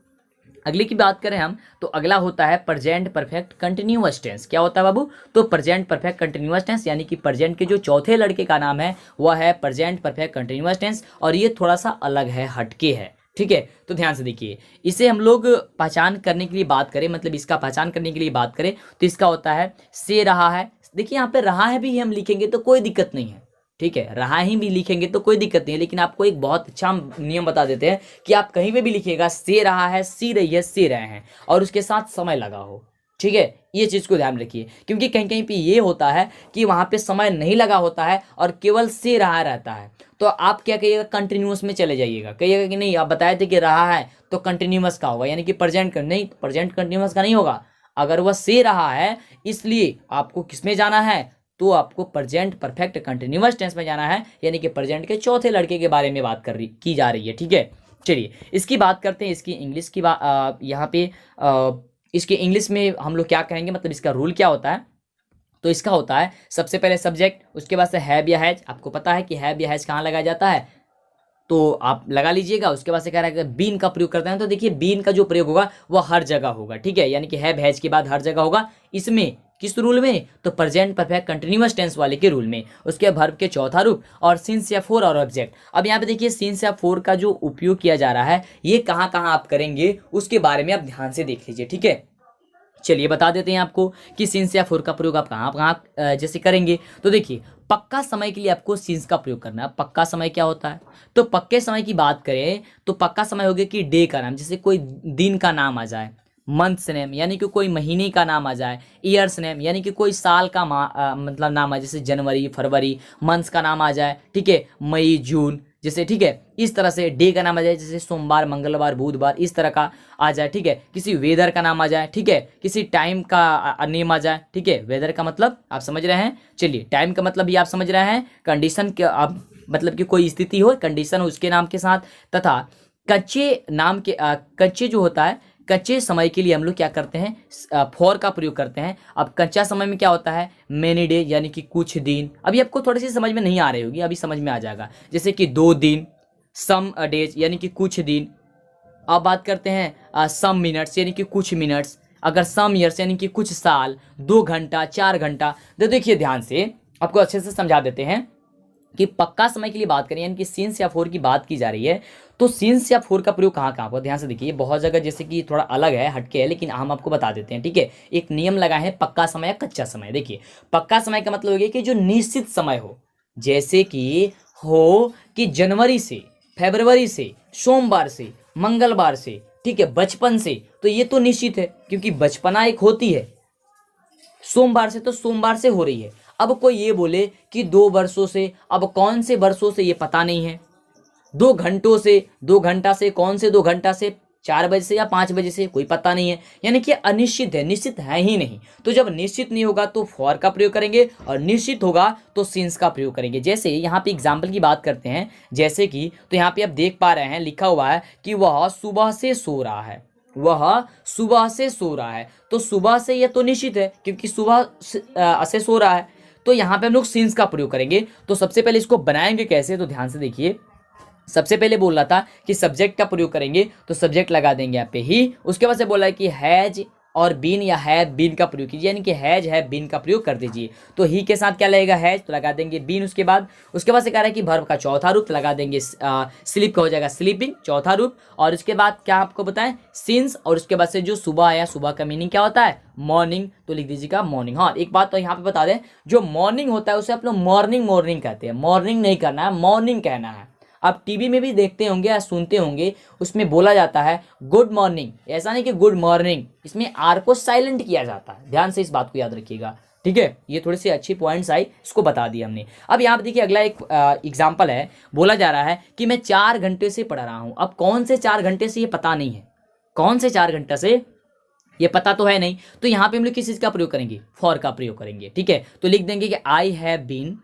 अगले की बात करें हम, तो अगला होता है प्रेजेंट परफेक्ट कंटिन्यूअस टेंस। क्या होता है बाबू, तो प्रेजेंट परफेक्ट कंटिन्यूअस टेंस, यानी कि प्रेजेंट के जो चौथे लड़के का नाम है वह है प्रेजेंट परफेक्ट कंटिन्यूअस टेंस, और ये थोड़ा सा अलग है, हटके है, ठीक है। तो ध्यान से देखिए, इसे हम लोग पहचान करने के लिए बात करें, मतलब इसका पहचान करने के लिए बात करें तो इसका होता है से रहा है। देखिए, यहाँ पे रहा है भी हम लिखेंगे तो कोई दिक्कत नहीं है, ठीक है, रहा ही भी लिखेंगे तो कोई दिक्कत नहीं है, लेकिन आपको एक बहुत अच्छा नियम बता देते हैं कि आप कहीं पे भी लिखिएगा से रहा है, सी रही है, से रहे हैं, और उसके साथ समय लगा हो, ठीक है, ये चीज़ को ध्यान रखिए, क्योंकि कहीं कहीं पे ये होता है कि वहाँ पे समय नहीं लगा होता है और केवल से रहा रहता है, तो आप क्या कहिएगा, कंटिन्यूअस में चले जाइएगा, कहिएगा कि नहीं आप बताए थे कि रहा है तो कंटिन्यूअस का होगा, यानी कि प्रेजेंट नहीं, प्रेजेंट कंटिन्यूअस का नहीं होगा, अगर वह से रहा है, इसलिए आपको किस में जाना है, तो आपको प्रेजेंट परफेक्ट कंटिन्यूअस टेंस में जाना है, यानी कि प्रेजेंट के चौथे लड़के के बारे में बात की जा रही है, ठीक है। चलिए, इसकी बात करते हैं, इसकी इंग्लिश की बात, यहाँ पे इसके इंग्लिश में हम लोग क्या कहेंगे, मतलब इसका रूल क्या होता है, तो इसका होता है सबसे पहले सब्जेक्ट, उसके बाद से हैव या हैज, आपको पता है कि हैव या हैज कहाँ लगाया जाता है, तो आप लगा लीजिएगा। उसके बाद से कह रहा है कि बीन का प्रयोग करते हैं, तो देखिए बीन का जो प्रयोग होगा वह हर जगह होगा, ठीक है, यानी कि हैव हैज के बाद हर जगह होगा, इसमें किस रूल में, तो प्रेजेंट परफेक्ट कंटिन्यूअस टेंस वाले के रूल में, उसके वर्ब के चौथा रूप, और सिंस या फोर और ऑब्जेक्ट। अब यहाँ पे देखिए सिंस या फोर का जो उपयोग किया जा रहा है, ये कहाँ कहाँ आप करेंगे उसके बारे में आप ध्यान से देख लीजिए, ठीक है। चलिए, बता देते हैं आपको कि सिंस या फोर का प्रयोग आप कहाँ कहाँ जैसे करेंगे, तो देखिए पक्का समय के लिए आपको सिंस का प्रयोग करना है। पक्का समय क्या होता है, तो पक्के समय की बात करें तो पक्का समय हो गया कि डे का नाम, जैसे कोई दिन का नाम आ जाए, मंथ्स नेम यानी कि कोई महीने का नाम आ जाए, ईयर्स नेम यानी कि कोई साल का मतलब नाम आ जाए, जैसे जनवरी फरवरी, मंथ्स का नाम आ जाए, ठीक है, मई जून जैसे, ठीक है, इस तरह से डे का नाम आ जाए, जैसे सोमवार मंगलवार बुधवार, इस तरह का आ जाए, ठीक है, किसी वेदर का नाम आ जाए, ठीक है, किसी टाइम का नेम आ जाए, ठीक है, वेदर का मतलब आप समझ रहे हैं, चलिए टाइम का मतलब भी आप समझ रहे हैं, कंडीशन के आप मतलब कि कोई स्थिति हो, कंडीशन हो उसके नाम के साथ, तथा कच्चे नाम के कच्चे जो होता है, कच्चे समय के लिए हम लोग क्या करते हैं, फॉर का प्रयोग करते हैं। अब कच्चा समय में क्या होता है, मेनी डे यानी कि कुछ दिन, अभी आपको थोड़ी सी समझ में नहीं आ रही होगी, अभी समझ में आ जाएगा, जैसे कि 2 दिन, सम डेज यानी कि कुछ दिन। अब बात करते हैं सम मिनट्स यानी कि कुछ मिनट्स, अगर सम ईयर्स यानी कि कुछ साल, 2 घंटा 4 घंटा। तो देखिए ध्यान से आपको अच्छे से समझा देते हैं कि पक्का समय के लिए बात करें, यानी कि सिंस या फोर की बात की जा रही है, तो सिंस या फोर का प्रयोग कहाँ कहाँ पर, ध्यान से देखिए, बहुत जगह जैसे कि थोड़ा अलग है, हटके है, लेकिन हम आपको बता देते हैं, ठीक है। एक नियम लगा है पक्का समय या कच्चा समय। देखिए पक्का समय का मतलब हो गया कि जो निश्चित समय हो, जैसे कि हो कि जनवरी से, फरवरी से, सोमवार से, मंगलवार से, ठीक है, बचपन से, तो ये तो निश्चित है क्योंकि बचपना एक होती है, सोमवार से तो सोमवार से हो रही है। अब कोई ये बोले कि 2 वर्षों से, अब कौन से वर्षों से ये पता नहीं है, 2 घंटों से, 2 घंटा से, कौन से 2 घंटा से, 4 बजे से या 5 बजे से, कोई पता नहीं है, यानी कि अनिश्चित है, निश्चित है ही नहीं। तो जब निश्चित नहीं होगा तो फॉर का प्रयोग करेंगे, और निश्चित होगा तो सिंस का प्रयोग करेंगे। जैसे यहाँ पे एग्जाम्पल की बात करते हैं, जैसे कि तो यहाँ पे आप देख पा रहे हैं लिखा हुआ है कि वह सुबह से सो रहा है, वह सुबह से सो रहा है, तो सुबह से यह तो निश्चित है क्योंकि सुबह से सो रहा है, तो तो यहाँ पे हम लोग सिंस का प्रयोग करेंगे। तो सबसे पहले इसको बनाएंगे कैसे, तो ध्यान से देखिए। सबसे पहले बोल रहा था कि सब्जेक्ट का प्रयोग करेंगे, तो सब्जेक्ट लगा देंगे यहाँ पे ही। उसके बाद से बोला है कि हैज और बीन या हैव बीन का प्रयोग कीजिए, यानी कि हैज है बीन का प्रयोग कर दीजिए। तो ही के साथ क्या लगेगा, हैज, तो लगा देंगे बीन। उसके बाद से कह रहा है कि वर्ब का चौथा रूप, तो लगा देंगे स्लीप का हो जाएगा स्लीपिंग, चौथा रूप। और उसके बाद क्या आपको बताएं, सिंस। और उसके बाद से जो सुबह आया, सुबह का मीनिंग क्या होता है, मॉर्निंग, तो लिख दीजिएगा मॉर्निंग। हाँ, एक बात तो यहाँ पे बता दें, जो मॉर्निंग होता है उसे आप लोग मॉर्निंग मॉर्निंग कहते हैं, मॉर्निंग नहीं करना है, मॉर्निंग कहना है। आप टीवी में भी देखते होंगे या सुनते होंगे, उसमें बोला जाता है गुड मॉर्निंग, ऐसा नहीं कि गुड मॉर्निंग, इसमें आर को साइलेंट किया जाता है। ध्यान से इस बात को याद रखिएगा, ठीक है। ये थोड़ी सी अच्छी पॉइंट्स आई, इसको बता दिया हमने। अब यहाँ पे देखिए अगला एक एग्जाम्पल है, बोला जा रहा है कि मैं 4 घंटे से पढ़ रहा हूँ। अब कौन से 4 घंटे से ये पता नहीं है, कौन से 4 घंटे से ये पता तो है नहीं, तो यहाँ पे हम लोग किस चीज़ का प्रयोग करेंगे, फॉर का प्रयोग करेंगे, ठीक है। तो लिख देंगे कि I have been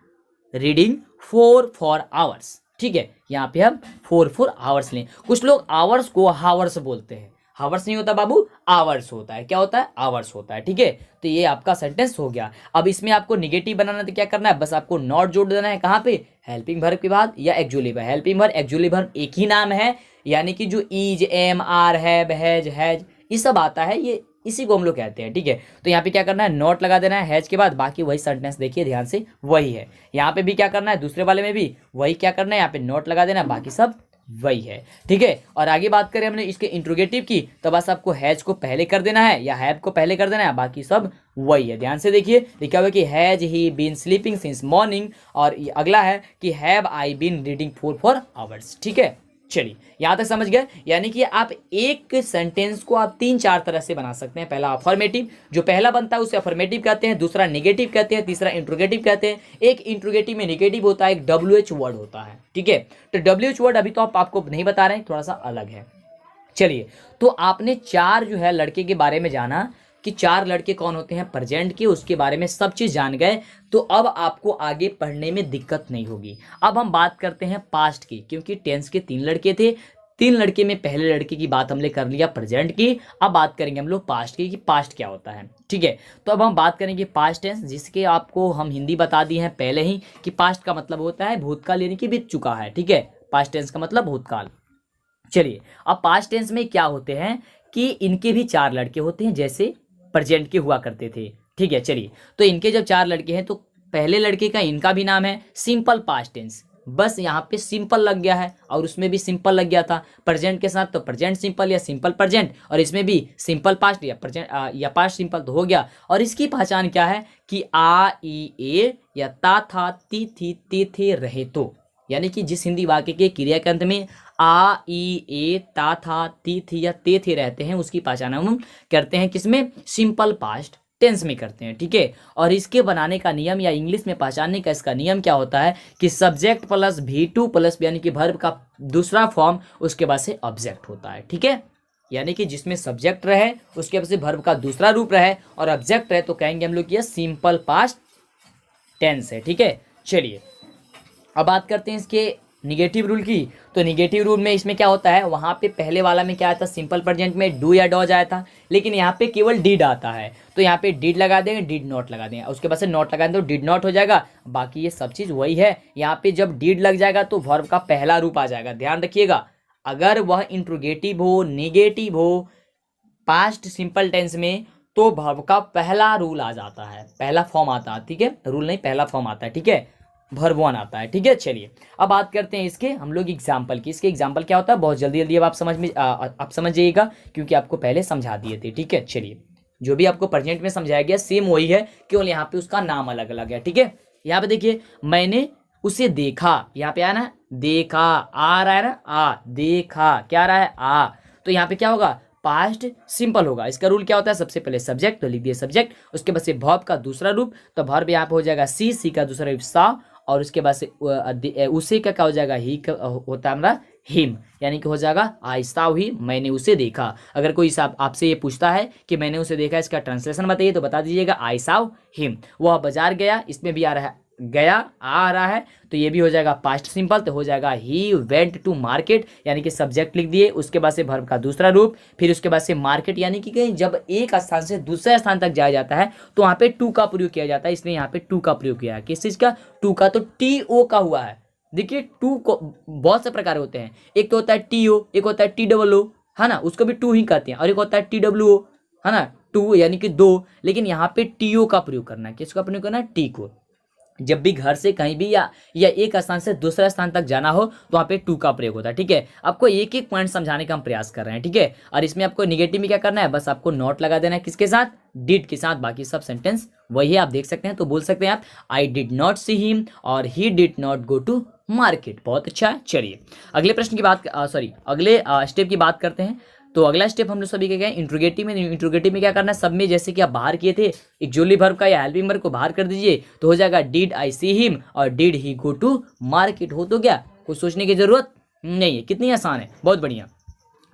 reading for hours, ठीक है। यहाँ पे हम फॉर आवर्स लें। कुछ लोग आवर्स को हावर्स बोलते हैं, हावर्स नहीं होता बाबू, आवर्स होता है। क्या होता है, आवर्स होता है, ठीक है। तो ये आपका सेंटेंस हो गया। अब इसमें आपको निगेटिव बनाना तो क्या करना है, बस आपको नॉट जोड़ देना है। कहाँ पे, हेल्पिंग वर्ब के बाद या auxiliary verb. Helping verb auxiliary verb एक ही नाम है, यानी कि जो is, am, are, have, has ये सब आता है, ये इसी को हम लोग कहते हैं, ठीक है। तो यहाँ पे क्या करना है, नॉट लगा देना है हैज के बाद, बाकी वही सेंटेंस देखिए ध्यान से वही है। यहाँ पे भी क्या करना है, दूसरे वाले में भी वही क्या करना है, यहाँ पे नॉट लगा देना है, बाकी सब वही है, ठीक है। और आगे बात करें हमने इसके इंट्रोगेटिव की, तो बस आपको हैज को पहले कर देना है या हैव को पहले कर देना है, बाकी सब वही है। ध्यान से देखिए, लिखा हुआ है कि has he been sleeping since morning, और अगला है कि have I been reading for hours, ठीक है। चलिए यहां तक समझ गए। यानी कि आप एक सेंटेंस को आप 3-4 तरह से बना सकते हैं। पहला अफर्मेटिव, जो पहला बनता है उसे अफर्मेटिव कहते हैं, दूसरा नेगेटिव कहते हैं, तीसरा इंट्रोगेटिव कहते हैं। एक इंट्रोगेटिव में नेगेटिव होता है, एक WH वर्ड होता है, ठीक है। तो WH वर्ड अभी तो आपको नहीं बता रहे हैं, थोड़ा सा अलग है। चलिए, तो आपने 4 जो है लड़के के बारे में जाना कि 4 लड़के कौन होते हैं प्रेजेंट के, उसके बारे में सब चीज़ जान गए, तो अब आपको आगे पढ़ने में दिक्कत नहीं होगी। अब हम बात करते हैं पास्ट की, क्योंकि टेंस के 3 लड़के थे, 3 लड़के में पहले लड़के की बात हमने कर लिया प्रेजेंट की। अब बात करेंगे हम लोग पास्ट की कि पास्ट क्या होता है, ठीक है। तो अब हम बात करेंगे पास्ट टेंस, जिसके आपको हम हिंदी बता दिए हैं पहले ही कि पास्ट का मतलब होता है भूतकाल, यानी कि बीत चुका है, ठीक है। पास्ट टेंस का मतलब भूतकाल। चलिए, अब पास्ट टेंस में क्या होते हैं कि इनके भी 4 लड़के होते हैं, जैसे प्रेजेंट के हुआ करते थे, ठीक है। चलिए, तो इनके जब 4 लड़के हैं, तो पहले लड़के का इनका भी नाम है सिंपल पास्ट टेंस, बस यहाँ पे सिंपल लग गया है, और उसमें भी सिंपल लग गया था प्रेजेंट के साथ, तो प्रेजेंट सिंपल या सिंपल प्रेजेंट, और इसमें भी सिंपल पास्ट या प्रेजेंट या पास्ट सिंपल, तो हो गया। और इसकी पहचान क्या है कि आ, ई, ए या ता, था, ती, थी, ते, थे, रहे, तो, यानी कि जिस हिंदी वाक्य के क्रिया के अंत में आ, ई, ए, ता, था, ती, थी या ते, थे रहते हैं, उसकी पहचान हम करते हैं किसमें, सिंपल पास्ट टेंस में करते हैं, ठीक है। और इसके बनाने का नियम या इंग्लिश में पहचानने का इसका नियम क्या होता है कि सब्जेक्ट प्लस V2 प्लस यानी कि वर्ब का दूसरा फॉर्म, उसके बाद से ऑब्जेक्ट होता है, ठीक है। यानी कि जिसमें सब्जेक्ट रहे, उसके बाद से वर्ब का दूसरा रूप रहे और ऑब्जेक्ट रहे, तो कहेंगे हम लोग ये सिंपल पास्ट टेंस है, ठीक है। चलिए, अब बात करते हैं इसके निगेटिव रूल की। तो निगेटिव रूल में इसमें क्या होता है, वहाँ पे पहले वाला में क्या आया था, सिंपल प्रेजेंट में डू या डॉज आया था, लेकिन यहाँ पे केवल डिड आता है, तो यहाँ पे डिड लगा देंगे, डिड नॉट लगा देंगे, उसके बाद से नॉट लगा देंगे तो डिड नॉट हो जाएगा। बाकी ये सब चीज़ वही है। यहाँ पे जब डिड लग जाएगा तो वर्ब का पहला रूप आ जाएगा। ध्यान रखिएगा, अगर वह इंट्रोगेटिव हो, नेगेटिव हो, पास्ट सिंपल टेंस में, तो वर्ब का पहला रूल आ जाता है, पहला फॉर्म आता है, ठीक है। रूल नहीं, पहला फॉर्म आता है, ठीक है, वर्ब 1 आता है, ठीक है। चलिए, अब बात करते हैं इसके हम लोग एग्जाम्पल की। इसके एग्जाम्पल क्या होता है, बहुत जल्दी जल्दी अब आप समझ जाइएगा, क्योंकि आपको पहले समझा दिए थे, ठीक है। चलिए, जो भी आपको प्रेजेंट में समझाया गया सेम वही है, केवल यहाँ पे उसका नाम अलग अलग है, ठीक है। यहाँ पे देखिए, मैंने उसे देखा, यहाँ पे आया ना देखा, आ रहा है ना आ, देखा क्या आ रहा है आ, तो यहाँ पे क्या होगा, पास्ट सिंपल होगा। इसका रूल क्या होता है, सबसे पहले सब्जेक्ट, तो लिख दिए सब्जेक्ट, उसके बाद से वर्ब का दूसरा रूप, तो वर्ब यहाँ पे हो जाएगा सी का दूसरा रूप सा, और उसके बाद से उसे का क्या हो जाएगा, ही होता है हमारा हिम, यानी कि हो जाएगा आई सॉ ही, मैंने उसे देखा। अगर कोई आपसे ये पूछता है कि मैंने उसे देखा, इसका ट्रांसलेशन बताइए, तो बता दीजिएगा आई सॉ हिम। वह बाजार गया, इसमें भी आ रहा है गया आ रहा है, तो ये भी हो जाएगा पास्ट सिंपल, तो हो जाएगा ही वेंट टू मार्केट, यानी कि सब्जेक्ट लिख दिए, उसके बाद से वर्ब का दूसरा रूप, फिर उसके बाद से मार्केट, यानी कि कहीं जब एक स्थान से दूसरे स्थान तक जाया जाता है तो वहाँ पे टू का प्रयोग किया जाता है, इसलिए यहाँ पे टू का प्रयोग किया है। किस चीज़ का? टू का, तो टी ओ का हुआ है। देखिए टू को बहुत से प्रकार होते हैं, एक तो होता है टी ओ, एक होता है टी डबल ओ, है ना, उसको भी टू ही कहते हैं, और एक होता है टी डब्ल्यू ओ, है ना, टू यानी कि दो, लेकिन यहाँ पे टी ओ का प्रयोग करना है। किसका प्रयोग करना है? टी को। जब भी घर से कहीं भी या एक स्थान से दूसरे स्थान तक जाना हो तो वहाँ पे टू का प्रयोग होता है। ठीक है, आपको एक एक पॉइंट समझाने का हम प्रयास कर रहे हैं। ठीक है, और इसमें आपको निगेटिव में क्या करना है? बस आपको नॉट लगा देना है। किसके साथ? डिड के साथ। बाकी सब सेंटेंस वही है, आप देख सकते हैं। तो बोल सकते हैं आप I did not see him और he did not go to market. बहुत अच्छा है। चलिए अगले प्रश्न की बात अगले स्टेप की बात करते हैं। तो अगला स्टेप हम लोग सभी के गए इंट्रोगेटिव में। इंट्रोगेटिव में क्या करना है? सब में जैसे कि आप बाहर किए थे, एक जोली वर्ब का या हेल्पिंग वर्ब को बाहर कर दीजिए, तो हो जाएगा डिड आई सी हिम और did he go to market. हो तो क्या, कुछ सोचने की जरूरत नहीं है। कितनी आसान है, बहुत बढ़िया।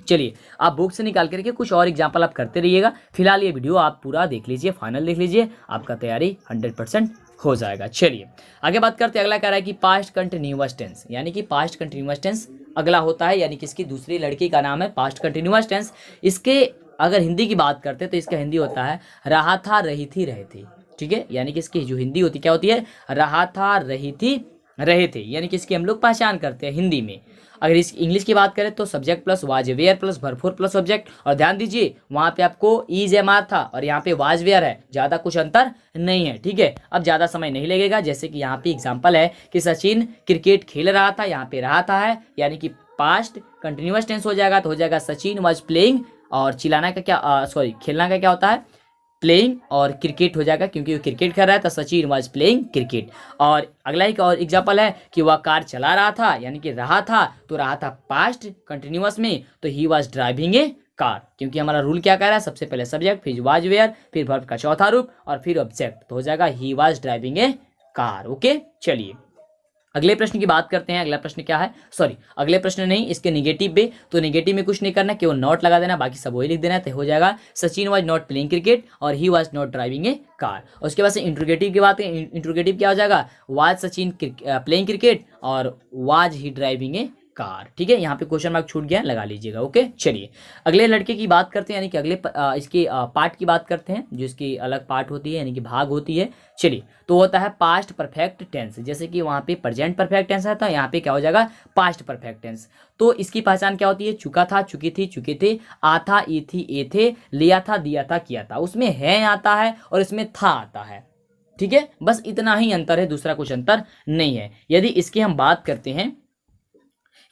चलिए आप बुक से निकाल करके कुछ और एग्जाम्पल आप करते रहिएगा। फिलहाल ये वीडियो आप पूरा देख लीजिए, फाइनल देख लीजिए, आपका तैयारी 100% हो जाएगा। चलिए आगे बात करते हैं। अगला कह रहा है कि पास्ट कंटिन्यूअस टेंस, यानी कि पास्ट कंटिन्यूअस टेंस अगला होता है, यानी कि इसकी दूसरी लड़की का नाम है पास्ट कंटिन्यूअस टेंस। इसके अगर हिंदी की बात करते हैं तो इसका हिंदी होता है रहा था, रही थी, रहे थे। ठीक है, यानी कि इसकी जो हिंदी होती क्या होती है? रहा था, रही थी, रहे थे, यानी कि इसकी हम लोग पहचान करते हैं हिंदी में। अगर इस इंग्लिश की बात करें तो subject plus was were plus verb four plus subject. और ध्यान दीजिए वहाँ पे आपको ईज एम आर था और यहाँ पे वाज वेयर है, ज़्यादा कुछ अंतर नहीं है। ठीक है, अब ज़्यादा समय नहीं लगेगा। जैसे कि यहाँ पे एग्जाम्पल है कि सचिन क्रिकेट खेल रहा था, यहाँ पे रहा था है, यानी कि पास्ट कंटिन्यूअस टेंस हो जाएगा, तो हो जाएगा सचिन वाज प्लेइंग। और चिल्लाना का क्या खेलना का क्या होता है? प्लेइंग। और क्रिकेट हो जाएगा क्योंकि वो क्रिकेट खेल रहा है, तो सचिन वाज प्लेइंग क्रिकेट। और अगला एक और एग्जाम्पल है कि वह कार चला रहा था, यानी कि रहा था, तो रहा था पास्ट कंटिन्यूअस में, तो he was driving a car. क्योंकि हमारा रूल क्या कह रहा है? सबसे पहले सब्जेक्ट, फिर वाज वेयर, फिर वर्ब का चौथा रूप और फिर ऑब्जेक्ट, तो हो जाएगा he was driving a car. Okay, चलिए अगले प्रश्न की बात करते हैं। अगला प्रश्न क्या है? अगले प्रश्न नहीं, इसके निगेटिव पे। तो निगेटिव में कुछ नहीं करना, केवल नॉट लगा देना, बाकी सब वही लिख देना। तो हो जाएगा Sachin was not playing cricket और he was not driving a car. और उसके बाद से इंट्रोगेटिव की बात करें, इंट्रोगेटिव क्या हो जाएगा? वाज सचिन प्लेइंग क्रिकेट और was he driving a car. ठीक है, यहाँ पे क्वेश्चन मार्क छूट गया, लगा लीजिएगा। ओके, चलिए अगले लड़के की बात करते हैं, यानी कि अगले इसके पार्ट की बात करते हैं, जो इसकी अलग पार्ट होती है, यानी कि भाग होती है। चलिए, तो होता है पास्ट परफेक्ट टेंस। जैसे कि वहाँ पे प्रेजेंट परफेक्ट टेंस है, तो यहाँ पे क्या हो जाएगा? Past perfect tense. तो इसकी पहचान क्या होती है? चुका था, चुकी थी, चुके थे, आ था, ई थी, ए थे, लिया था, दिया था, किया था। उसमें है आता है और इसमें था आता है। ठीक है, बस इतना ही अंतर है, दूसरा कुछ अंतर नहीं है। यदि इसकी हम बात करते हैं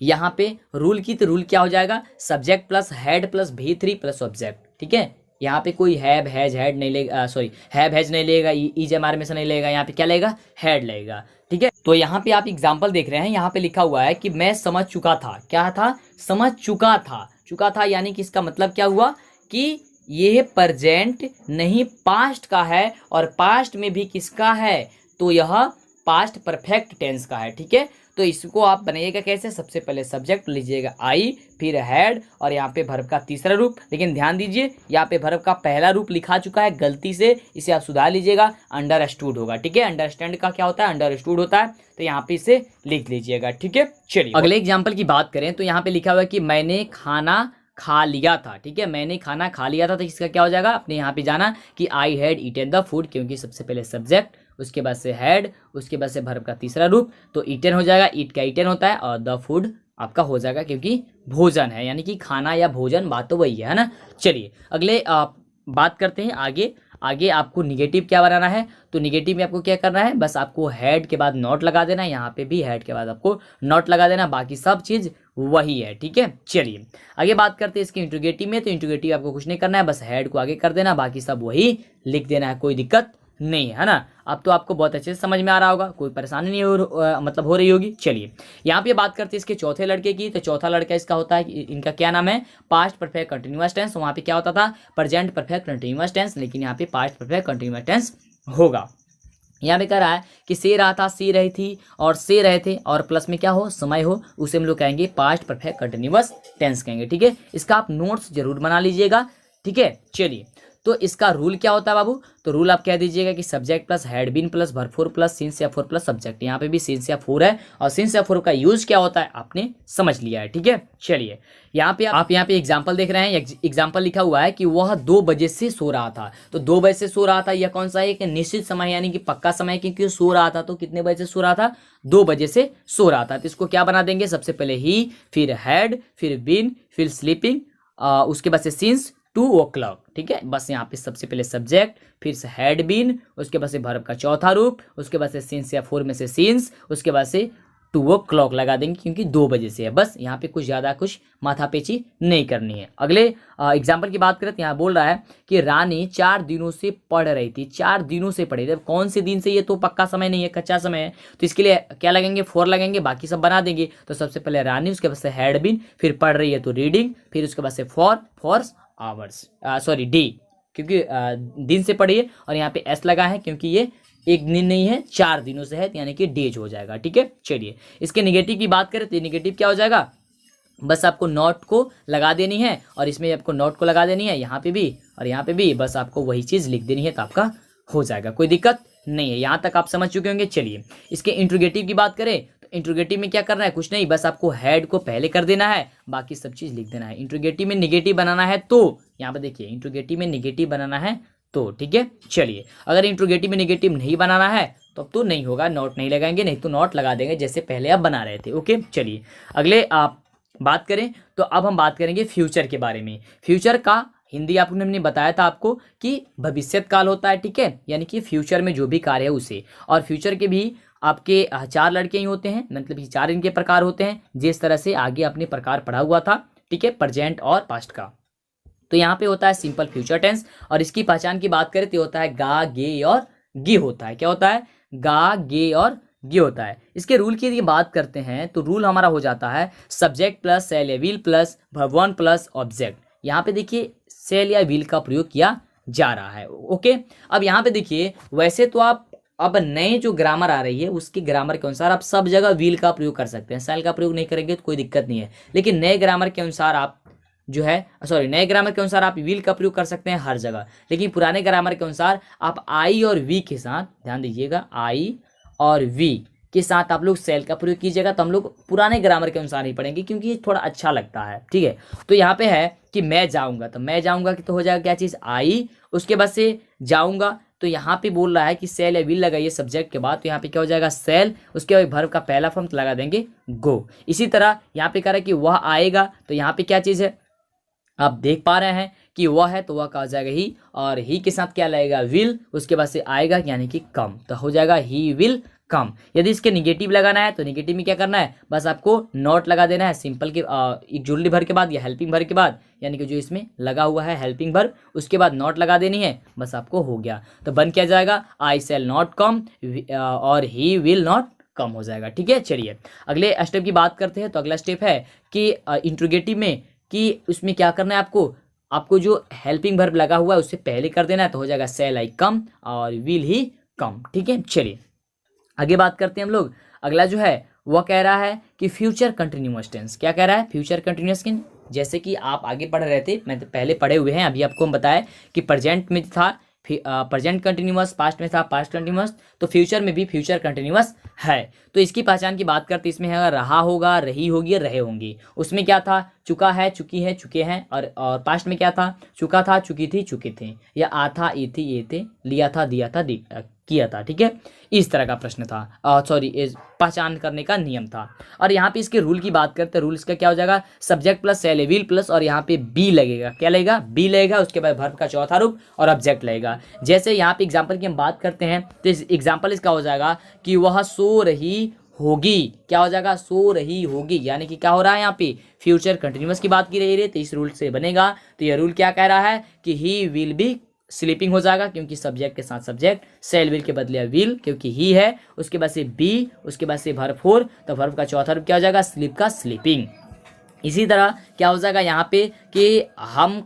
यहाँ पे रूल की, तो रूल क्या हो जाएगा? Subject plus head plus V3 plus object. ठीक है, यहाँ पे कोई हैव हैज हेड नहीं लेगा, हैव हैज नहीं लेगा, ईज एम आर में से नहीं लेगा, यहाँ पे क्या लेगा? हेड लेगा। ठीक है, तो यहाँ पे आप एग्जाम्पल देख रहे हैं, यहाँ पे लिखा हुआ है कि मैं समझ चुका था। क्या था? समझ चुका था। चुका था यानी कि इसका मतलब क्या हुआ कि ये प्रेजेंट नहीं पास्ट का है, और पास्ट में भी किसका है? तो यह पास्ट परफेक्ट टेंस का है। ठीक है, तो इसको आप बनाइएगा कैसे? सबसे पहले सब्जेक्ट लीजिएगा आई, फिर हेड और यहाँ पे वर्ब का तीसरा रूप। लेकिन ध्यान दीजिए यहाँ पे वर्ब का पहला रूप लिखा चुका है गलती से, इसे आप सुधार लीजिएगा, अंडरस्टूड होगा। ठीक है, अंडरस्टैंड का क्या होता है? अंडरस्टूड होता है, तो यहाँ पे इसे लिख लीजिएगा। ठीक है, चलिए अगले एग्जाम्पल की बात करें तो यहाँ पे लिखा हुआ है कि मैंने खाना खा लिया था। ठीक है, मैंने खाना खा लिया था, तो इसका क्या हो जाएगा? अपने यहाँ पे जाना कि I had eaten the food, क्योंकि सबसे पहले सब्जेक्ट, उसके बाद से हैड, उसके बाद से वर्ब का तीसरा रूप, तो ईटन हो जाएगा। ईट का ईटन होता है और द फूड आपका हो जाएगा क्योंकि भोजन है, यानी कि खाना या भोजन, बात तो वही है ना। चलिए अगले बात करते हैं आगे। आगे आपको निगेटिव क्या बनाना है? तो निगेटिव में आपको क्या करना है? बस आपको हेड के बाद नॉट लगा देना है, यहाँ पे भी हेड के बाद आपको नॉट लगा देना, बाकी सब चीज़ वही है। ठीक है, चलिए आगे बात करते हैं इसके इंट्रोगेटिव में। तो इंट्रोगेटिव आपको कुछ नहीं करना है, बस हेड को आगे कर देना, बाकी सब वही लिख देना है, कोई दिक्कत नहीं है ना। अब तो आपको बहुत अच्छे से समझ में आ रहा होगा, कोई परेशानी नहीं हो रही होगी। चलिए यहाँ पे बात करते हैं इसके चौथे लड़के की। तो चौथा लड़का इसका होता है, इनका क्या नाम है? Past perfect continuous tense. वहाँ पे क्या होता था? प्रेजेंट परफेक्ट कंटिन्यूअस टेंस, लेकिन यहाँ पे पास्ट परफेक्ट कंटिन्यूअस टेंस होगा। यहाँ पे कह रहा है कि से रहा था, सी रही थी और से रहे थे, और प्लस में क्या हो? समय हो, उसे हम लोग कहेंगे पास्ट परफेक्ट कंटिन्यूअस टेंस कहेंगे। ठीक है, इसका आप नोट्स जरूर बना लीजिएगा। ठीक है, चलिए तो इसका रूल क्या होता है बाबू? तो रूल आप कह दीजिएगा कि subject plus had been plus verb four plus since या फोर प्लस सब्जेक्ट। यहाँ पे भी सिंस या फोर है और सिंस या फोर का यूज क्या होता है आपने समझ लिया है, ठीक है। चलिए यहाँ पे आप यहाँ पे एग्जाम्पल देख रहे हैं, एग्जाम्पल लिखा हुआ है कि वह 2 बजे से सो रहा था। तो 2 बजे से सो रहा था, यह कौन सा है? एक निश्चित समय यानी कि पक्का समय, क्योंकि सो रहा था। तो कितने बजे से सो रहा था? 2 बजे से सो रहा था। तो इसको क्या बना देंगे? सबसे पहले ही, फिर हैड, फिर बीन, फिर स्लीपिंग, उसके बाद से सिंस 2 o'clock, ठीक है। बस यहाँ पे सबसे पहले सब्जेक्ट, फिर से हैड बीन, उसके बाद से वर्ब का चौथा रूप, उसके बाद से सिंस या फोर में से सिंस, उसके बाद से 2 o'clock लगा देंगे क्योंकि 2 बजे से है। बस यहाँ पे कुछ ज़्यादा कुछ माथापेची नहीं करनी है। अगले एग्जाम्पल की बात करें तो यहाँ बोल रहा है कि रानी 4 दिनों से पढ़ रही थी। 4 दिनों से पढ़ी थी। कौन से दिन से? ये तो पक्का समय नहीं है, कच्चा समय है। तो इसके लिए क्या लगेंगे? 4 लगेंगे, बाकी सब बना देंगे। तो सबसे पहले रानी, उसके बाद से हैड बीन, फिर पढ़ रही है तो रीडिंग, फिर उसके बाद से फॉर आवर्स, सॉरी डे, क्योंकि दिन से पढ़िए और यहाँ पे एस लगा है क्योंकि ये एक दिन नहीं है, 4 दिनों से है, यानी कि डेज हो जाएगा, ठीक है। चलिए इसके निगेटिव की बात करें तो निगेटिव क्या हो जाएगा? बस आपको नॉट को लगा देनी है और इसमें आपको नॉट को लगा देनी है, यहाँ पे भी और यहाँ पे भी। बस आपको वही चीज़ लिख देनी है तो आपका हो जाएगा, कोई दिक्कत नहीं है। यहाँ तक आप समझ चुके होंगे। चलिए इसके इंट्रोगेटिव की बात करें तो इंट्रोगेटिव में क्या करना है? कुछ नहीं, बस आपको हैड को पहले कर देना है, बाकी सब चीज़ लिख देना है। इंट्रोगेटिव में निगेटिव बनाना है तो यहाँ पे देखिए, इंट्रोगेटिव में निगेटिव बनाना है तो, ठीक है। चलिए अगर इंट्रोगेटिव में निगेटिव नहीं बनाना है तब तो नहीं होगा, नोट नहीं लगाएंगे, नहीं तो नोट लगा देंगे जैसे पहले आप बना रहे थे, ओके। चलिए अगले आप बात करें तो अब हम बात करेंगे फ्यूचर के बारे में। फ्यूचर का हिंदी आपने हमने बताया था आपको कि भविष्यत काल होता है, ठीक है, यानी कि फ्यूचर में जो भी कार्य है उसे। और फ्यूचर के भी आपके 4 लड़के ही होते हैं, मतलब कि 4 इनके प्रकार होते हैं, जिस तरह से आगे अपने प्रकार पढ़ा हुआ था, ठीक है, प्रेजेंट और पास्ट का। तो यहाँ पे होता है सिंपल फ्यूचर टेंस और इसकी पहचान की बात करें तो होता है गा, गे और गी होता है। क्या होता है? गा, गे और गी होता है। इसके रूल की यदि बात करते हैं तो रूल हमारा हो जाता है सब्जेक्ट प्लस सेल या will plus verb one plus object. यहाँ पे देखिए सेल या विल का प्रयोग किया जा रहा है, ओके। अब यहाँ पे देखिए, वैसे तो आप अब नए जो ग्रामर आ रही है उसकी ग्रामर के अनुसार आप सब जगह विल का प्रयोग कर सकते हैं, सेल का प्रयोग नहीं करेंगे तो कोई दिक्कत नहीं है। लेकिन नए ग्रामर के अनुसार आप जो है, सॉरी, नए ग्रामर के अनुसार आप विल का प्रयोग कर सकते हैं हर जगह। लेकिन पुराने ग्रामर के अनुसार आप आई और वी के साथ, ध्यान दीजिएगा, आई और वी के साथ आप लोग सेल का प्रयोग कीजिएगा। तो हम लोग पुराने ग्रामर के अनुसार ही पढ़ेंगे क्योंकि ये थोड़ा अच्छा लगता है, ठीक है। तो यहाँ पे है कि मैं जाऊँगा, तो मैं जाऊँगा कि तो हो जाएगा क्या चीज़? आई, उसके बाद से जाऊँगा, तो यहाँ पे बोल रहा है कि सेल या विल लगाइए सब्जेक्ट के बाद, तो यहाँ पे क्या हो जाएगा? सेल, उसके बाद वर्ब का पहला फॉर्म तो लगा देंगे गो। इसी तरह यहाँ पे कह रहा है कि वह आएगा, तो यहाँ पे क्या चीज़ है? आप देख पा रहे हैं कि वह है तो वह का हो जाएगा ही, और ही के साथ क्या लगेगा? विल, उसके बाद से आएगा यानी कि कम, तो हो जाएगा ही विल कम। यदि इसके निगेटिव लगाना है तो निगेटिव में क्या करना है? बस आपको नॉट लगा देना है सिंपल के एक जुड़ली भर के बाद या हेल्पिंग भर के बाद, यानी कि जो इसमें लगा हुआ है हेल्पिंग भर, उसके बाद नॉट लगा देनी है, बस आपको हो गया। तो बन क्या जाएगा? आई शैल नॉट कम और ही विल नॉट कम हो जाएगा, ठीक है। चलिए अगले स्टेप की बात करते हैं। तो अगला स्टेप है कि इंट्रोगेटिव में कि उसमें क्या करना है आपको जो हेल्पिंग वर्ब लगा हुआ है उससे पहले कर देना है, तो हो जाएगा शैल आई कम और विल ही कम, ठीक है। चलिए आगे बात करते हैं हम लोग। अगला जो है वह कह रहा है कि फ्यूचर कंटिन्यूअस टेंस। क्या कह रहा है? Future continuous tense. जैसे कि आप आगे पढ़ रहे थे, मैं तो पहले पढ़े हुए हैं, अभी आपको हम बताया कि प्रेजेंट में था प्रेजेंट कंटिन्यूअस, पास्ट में था पास्ट कंटिन्यूअस, तो फ्यूचर में भी फ्यूचर कंटिन्यूअस है। तो इसकी पहचान की बात करते इसमें है रहा होगा, रही होगी, रहे होंगी। उसमें क्या था? चुका है, चुकी है, चुके हैं। और पास्ट में क्या था? चुका था, चुकी थी, चुके थे, या आ था, ये थी, ये थे, लिया था, दिया था, किया था, ठीक है। इस तरह का प्रश्न था, सॉरी, पहचान करने का नियम था। और यहाँ पे इसके रूल की बात करते हैं। रूल इसका क्या हो जाएगा? Subject plus shall will plus, और यहाँ पे बी लगेगा। क्या लगेगा? बी लगेगा, उसके बाद वर्ब का चौथा रूप और ऑब्जेक्ट लगेगा। जैसे यहाँ पे एग्जाम्पल की हम बात करते हैं तो एग्जाम्पल इसका हो जाएगा कि वह सो रही होगी। क्या हो जाएगा? सो रही होगी, यानी कि क्या हो रहा है? यहाँ पे फ्यूचर कंटिन्यूअस की बात की रही है, तो इस रूल से बनेगा। तो यह रूल क्या कह रहा है कि ही विल बी स्लीपिंग हो जाएगा, क्योंकि सब्जेक्ट के साथ सब्जेक्ट, सेल विल के बदले विल, क्योंकि ही है, उसके बाद से बी, उसके बाद से वर्ब फोर, तो वर्ब का चौथा रूप क्या हो जाएगा? स्लीप का स्लीपिंग। इसी तरह क्या हो जाएगा यहाँ पे कि हम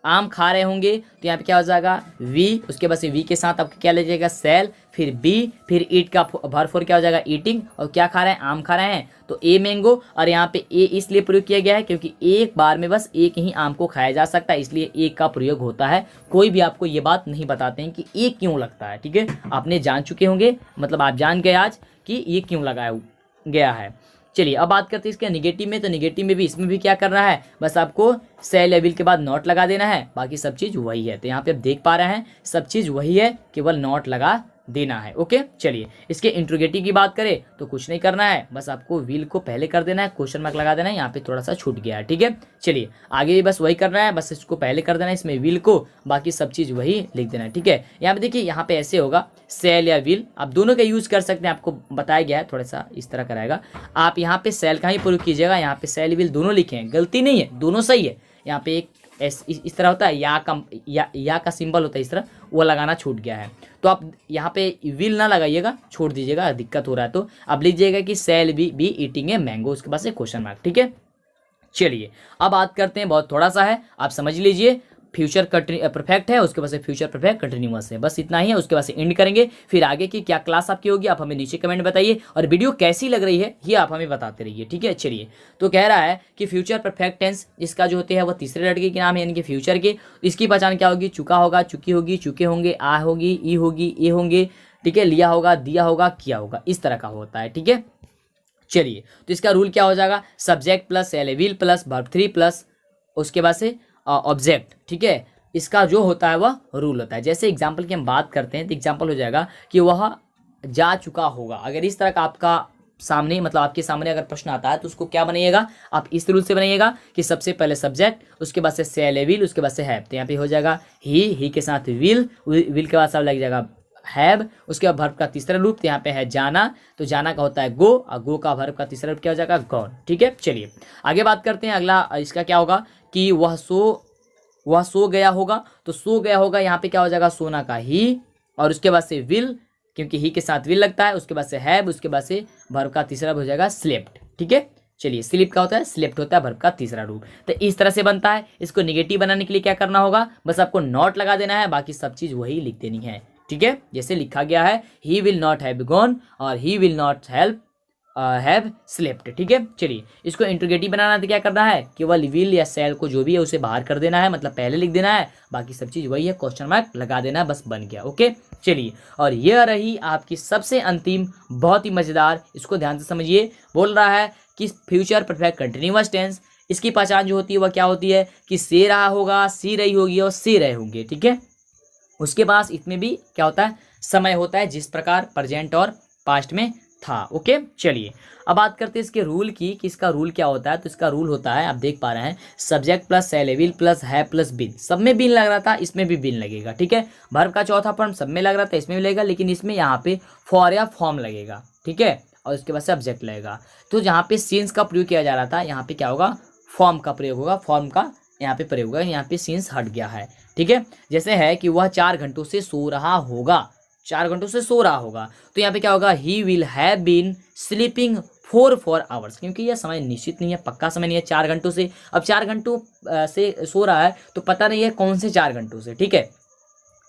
आम खा रहे होंगे तो यहाँ पे क्या हो जाएगा वी, उसके बाद से वी के साथ आपका क्या ले जाएगा सेल, फिर बी, फिर ईट का भर फोर क्या हो जाएगा ईटिंग, और क्या खा रहे हैं आम खा रहे हैं तो ए मैंगो। और यहाँ पे ए इसलिए प्रयोग किया गया है क्योंकि एक बार में बस एक ही आम को खाया जा सकता है, इसलिए एक का प्रयोग होता है। कोई भी आपको ये बात नहीं बताते हैं कि एक क्यों लगता है, ठीक है, आपने जान चुके होंगे, मतलब आप जान गए आज कि ये क्यों लगाया गया है। चलिए अब बात करते हैं इसके निगेटिव में। तो निगेटिव में भी इसमें भी क्या करना है, बस आपको सेल या विल के बाद नॉट लगा देना है, बाकी सब चीज़ वही है। तो यहाँ पे आप देख पा रहे हैं सब चीज़ वही है, केवल नॉट लगा देना है। ओके चलिए इसके इंट्रोगेटिव की बात करें तो कुछ नहीं करना है, बस आपको विल को पहले कर देना है, क्वेश्चन मार्क लगा देना है, यहाँ पे थोड़ा सा छूट गया है, ठीक है। चलिए आगे भी बस वही करना है, बस इसको पहले कर देना है इसमें विल को, बाकी सब चीज़ वही लिख देना है, ठीक है। यहाँ पे देखिए यहाँ पे ऐसे होगा सेल या विल, आप दोनों का यूज़ कर सकते हैं, आपको बताया गया है, थोड़ा सा इस तरह कराएगा। आप यहाँ पे सेल का ही प्रयोग कीजिएगा, यहाँ पे सेल विल दोनों लिखे हैं, गलती नहीं है, दोनों सही है। यहाँ पे एक इस तरह होता है या का सिंबल होता है इस तरह, वो लगाना छूट गया है, तो आप यहाँ पे विल ना लगाइएगा, छोड़ दीजिएगा, दिक्कत हो रहा है तो अब लीजिएगा कि shall be eating a mango, उसके बाद से क्वेश्चन मार्क, ठीक है। चलिए अब बात करते हैं, बहुत थोड़ा सा है, आप समझ लीजिए। फ्यूचर परफेक्ट है, उसके बाद से फ्यूचर परफेक्ट कंटिन्यूअस है, बस इतना ही है। उसके बाद से एंड करेंगे, फिर आगे की क्या क्लास आपकी होगी आप हमें नीचे कमेंट बताइए, और वीडियो कैसी लग रही है ये आप हमें बताते रहिए, ठीक है। चलिए तो कह रहा है कि फ्यूचर परफेक्ट टेंस इसका जो होते हैं वो तीसरे लड़के के नाम है, यानी कि फ्यूचर के। इसकी पहचान क्या होगी, चुका होगा, चुकी होगी, चुके होंगे, आ होगी, ई होगी, ए होंगे, ठीक है, लिया होगा, दिया होगा, किया होगा, इस तरह का होता है, ठीक है। चलिए तो इसका रूल क्या हो जाएगा, subject plus L will plus verb 3 plus उसके बाद से ऑब्जेक्ट, ठीक है। इसका जो होता है वह रूल होता है। जैसे एग्जाम्पल की हम बात करते हैं तो एग्जाम्पल हो जाएगा कि वह जा चुका होगा। अगर इस तरह का आपका सामने, मतलब आपके सामने अगर प्रश्न आता है तो उसको क्या बनाइएगा, आप इस रूल से बनाइएगा कि सबसे पहले सब्जेक्ट, उसके बाद से सेल विल, उसके बाद से हैव। तो यहाँ पे हो जाएगा ही के साथ विल के बाद सब लग जाएगा हैव, उसके बाद वर्ब का तीसरा रूप, तो यहाँ पे है जाना, तो जाना का होता है गो, और गो का वर्ब का तीसरा रूप क्या हो जाएगा गॉन, ठीक है। चलिए आगे बात करते हैं, अगला इसका क्या होगा कि वह सो गया होगा, तो सो गया होगा यहाँ पे क्या हो जाएगा सोना का ही, और उसके बाद से विल, क्योंकि ही के साथ विल लगता है, उसके बाद से हैव, उसके बाद से वर्ब का तीसरा हो जाएगा स्लेप्ट, ठीक है। चलिए स्लीप का होता है, स्लेप्ट होता है वर्ब का तीसरा रूप। तो इस तरह से बनता है। इसको निगेटिव बनाने के लिए क्या करना होगा, बस आपको नॉट लगा देना है, बाकी सब चीज वही लिख देनी है, ठीक है। जैसे लिखा गया है he will not have gone और he will not have slept, ठीक है। चलिए इसको इंट्रोगेटिव बनाना तो क्या करना है, केवल विल या सेल को जो भी है उसे बाहर कर देना है, मतलब पहले लिख देना है, बाकी सब चीज वही है, क्वेश्चन मार्क लगा देना है, बस बन गया, ओके। चलिए और यह रही आपकी सबसे अंतिम, बहुत ही मजेदार, इसको ध्यान से समझिए। बोल रहा है कि फ्यूचर परफेक्ट कंटिन्यूअस टेंस, इसकी पहचान जो होती है वह क्या होती है कि से रहा होगा, सी रही होगी और से रहे होंगे, ठीक है। उसके पास इसमें भी क्या होता है, समय होता है, जिस प्रकार प्रेजेंट और पास्ट में था, ओके। चलिए अब बात करते हैं इसके रूल की कि इसका रूल क्या होता है। तो इसका रूल होता है, आप देख पा रहे हैं, subject plus shall will plus have plus been, सब में बिन लग रहा था, इसमें भी बिन लगेगा, ठीक है। वर्ब का चौथा फॉर्म सब में लग रहा था, इसमें भी लगेगा, लेकिन इसमें यहाँ पे फॉर या फॉर्म लगेगा, ठीक है, और उसके बाद सब्जेक्ट लगेगा। तो जहाँ पे सीन्स का प्रयोग किया जा रहा था, यहाँ पे क्या होगा, फॉर्म का प्रयोग होगा, फॉर्म का यहाँ पे प्रयोग होगा, यहाँ पे सीन्स हट गया है, ठीक है। जैसे है कि वह 4 घंटों से सो रहा होगा, 4 घंटों से सो रहा होगा, तो यहाँ पे क्या होगा, he will have been sleeping 4 hours, क्योंकि यह समय निश्चित नहीं है, पक्का समय नहीं है 4 घंटों से। अब 4 घंटों से सो रहा है तो पता नहीं है कौन से 4 घंटों से, ठीक है।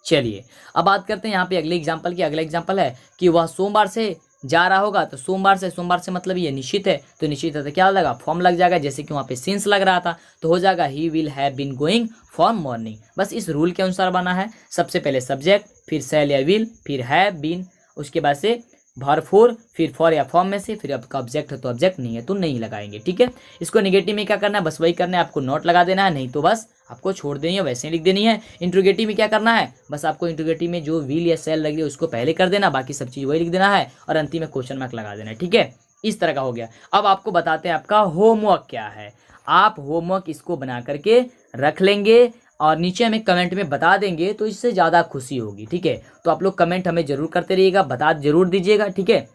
चलिए अब बात करते हैं यहाँ पे अगले एग्जाम्पल की। अगला एग्जाम्पल है कि वह सोमवार से जा रहा होगा, तो सोमवार से मतलब ये निश्चित है, तो निश्चित है तो क्या लगा, फॉर्म लग जाएगा, जैसे कि वहाँ पे सिंस लग रहा था, तो हो जाएगा he will have been going for morning. बस इस रूल के अनुसार बना है, सबसे पहले सब्जेक्ट, फिर सेल या विल, फिर हैव बीन, उसके बाद से वर्ब 4, फिर फॉर या फॉर्म में से, फिर आपका ऑब्जेक्ट है तो ऑब्जेक्ट, नहीं है तो नहीं लगाएंगे, ठीक है। इसको निगेटिव में क्या करना है, बस वही करना है, आपको नोट लगा देना है, नहीं तो बस आपको छोड़ देनी है, वैसे ही लिख देनी है। इंट्रोगेटिव में क्या करना है, बस आपको इंट्रोगेटिव में जो विल या सेल लगी है उसको पहले कर देना, बाकी सब चीज़ वही लिख देना है, और अंतिम में क्वेश्चन मार्क लगा देना है, ठीक है। इस तरह का हो गया। अब आपको बताते हैं आपका होमवर्क क्या है। आप होमवर्क इसको बना करके रख लेंगे और नीचे हमें कमेंट में बता देंगे, तो इससे ज़्यादा खुशी होगी, ठीक है। तो आप लोग कमेंट हमें जरूर करते रहिएगा, बता जरूर दीजिएगा, ठीक है।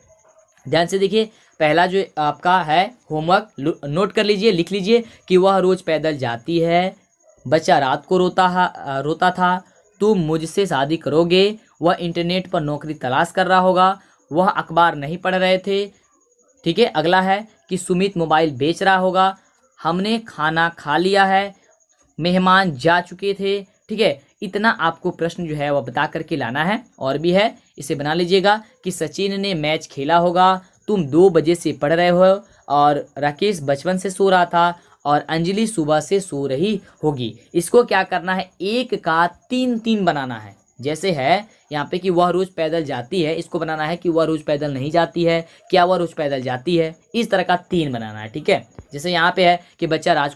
ध्यान से देखिए, पहला जो आपका है होमवर्क नोट कर लीजिए, लिख लीजिए कि वह रोज़ पैदल जाती है, बच्चा रात को रोता था, तुम मुझसे शादी करोगे, वह इंटरनेट पर नौकरी तलाश कर रहा होगा, वह अखबार नहीं पढ़ रहे थे, ठीक है। अगला है कि सुमित मोबाइल बेच रहा होगा, हमने खाना खा लिया है, मेहमान जा चुके थे। ठीक है, इतना आपको प्रश्न जो है वो बता करके लाना है। और भी है, इसे बना लीजिएगा कि सचिन ने मैच खेला होगा, तुम 2 बजे से पढ़ रहे हो, और राकेश बचपन से सो रहा था, और अंजलि सुबह से सो रही होगी। इसको क्या करना है, एक का 3-3 बनाना है। जैसे है यहाँ पे कि वह रोज पैदल जाती है, इसको बनाना है कि वह रोज पैदल नहीं जाती है, क्या वह रोज पैदल जाती है। इस तरह का 3 बनाना है। ठीक है, जैसे यहाँ पे है कि बच्चा रात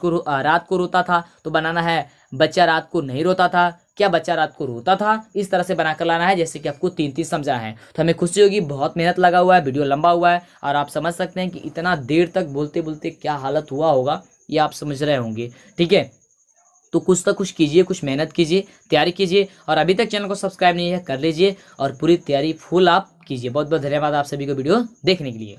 को रोता था, तो बनाना है बच्चा रात को नहीं रोता था, क्या बच्चा रात को रोता था। इस तरह से बनाकर लाना है, जैसे कि आपको 3-3 समझा है। तो हमें खुशी होगी, बहुत मेहनत लगा हुआ है, वीडियो लंबा हुआ है, और आप समझ सकते हैं कि इतना देर तक बोलते बोलते क्या हालत हुआ होगा, ये आप समझ रहे होंगे। ठीक है, तो कुछ तो कुछ कीजिए, कुछ मेहनत कीजिए, तैयारी कीजिए, और अभी तक चैनल को सब्सक्राइब नहीं है कर लीजिए, और पूरी तैयारी फुल आप कीजिए। बहुत बहुत धन्यवाद आप सभी को वीडियो देखने के लिए।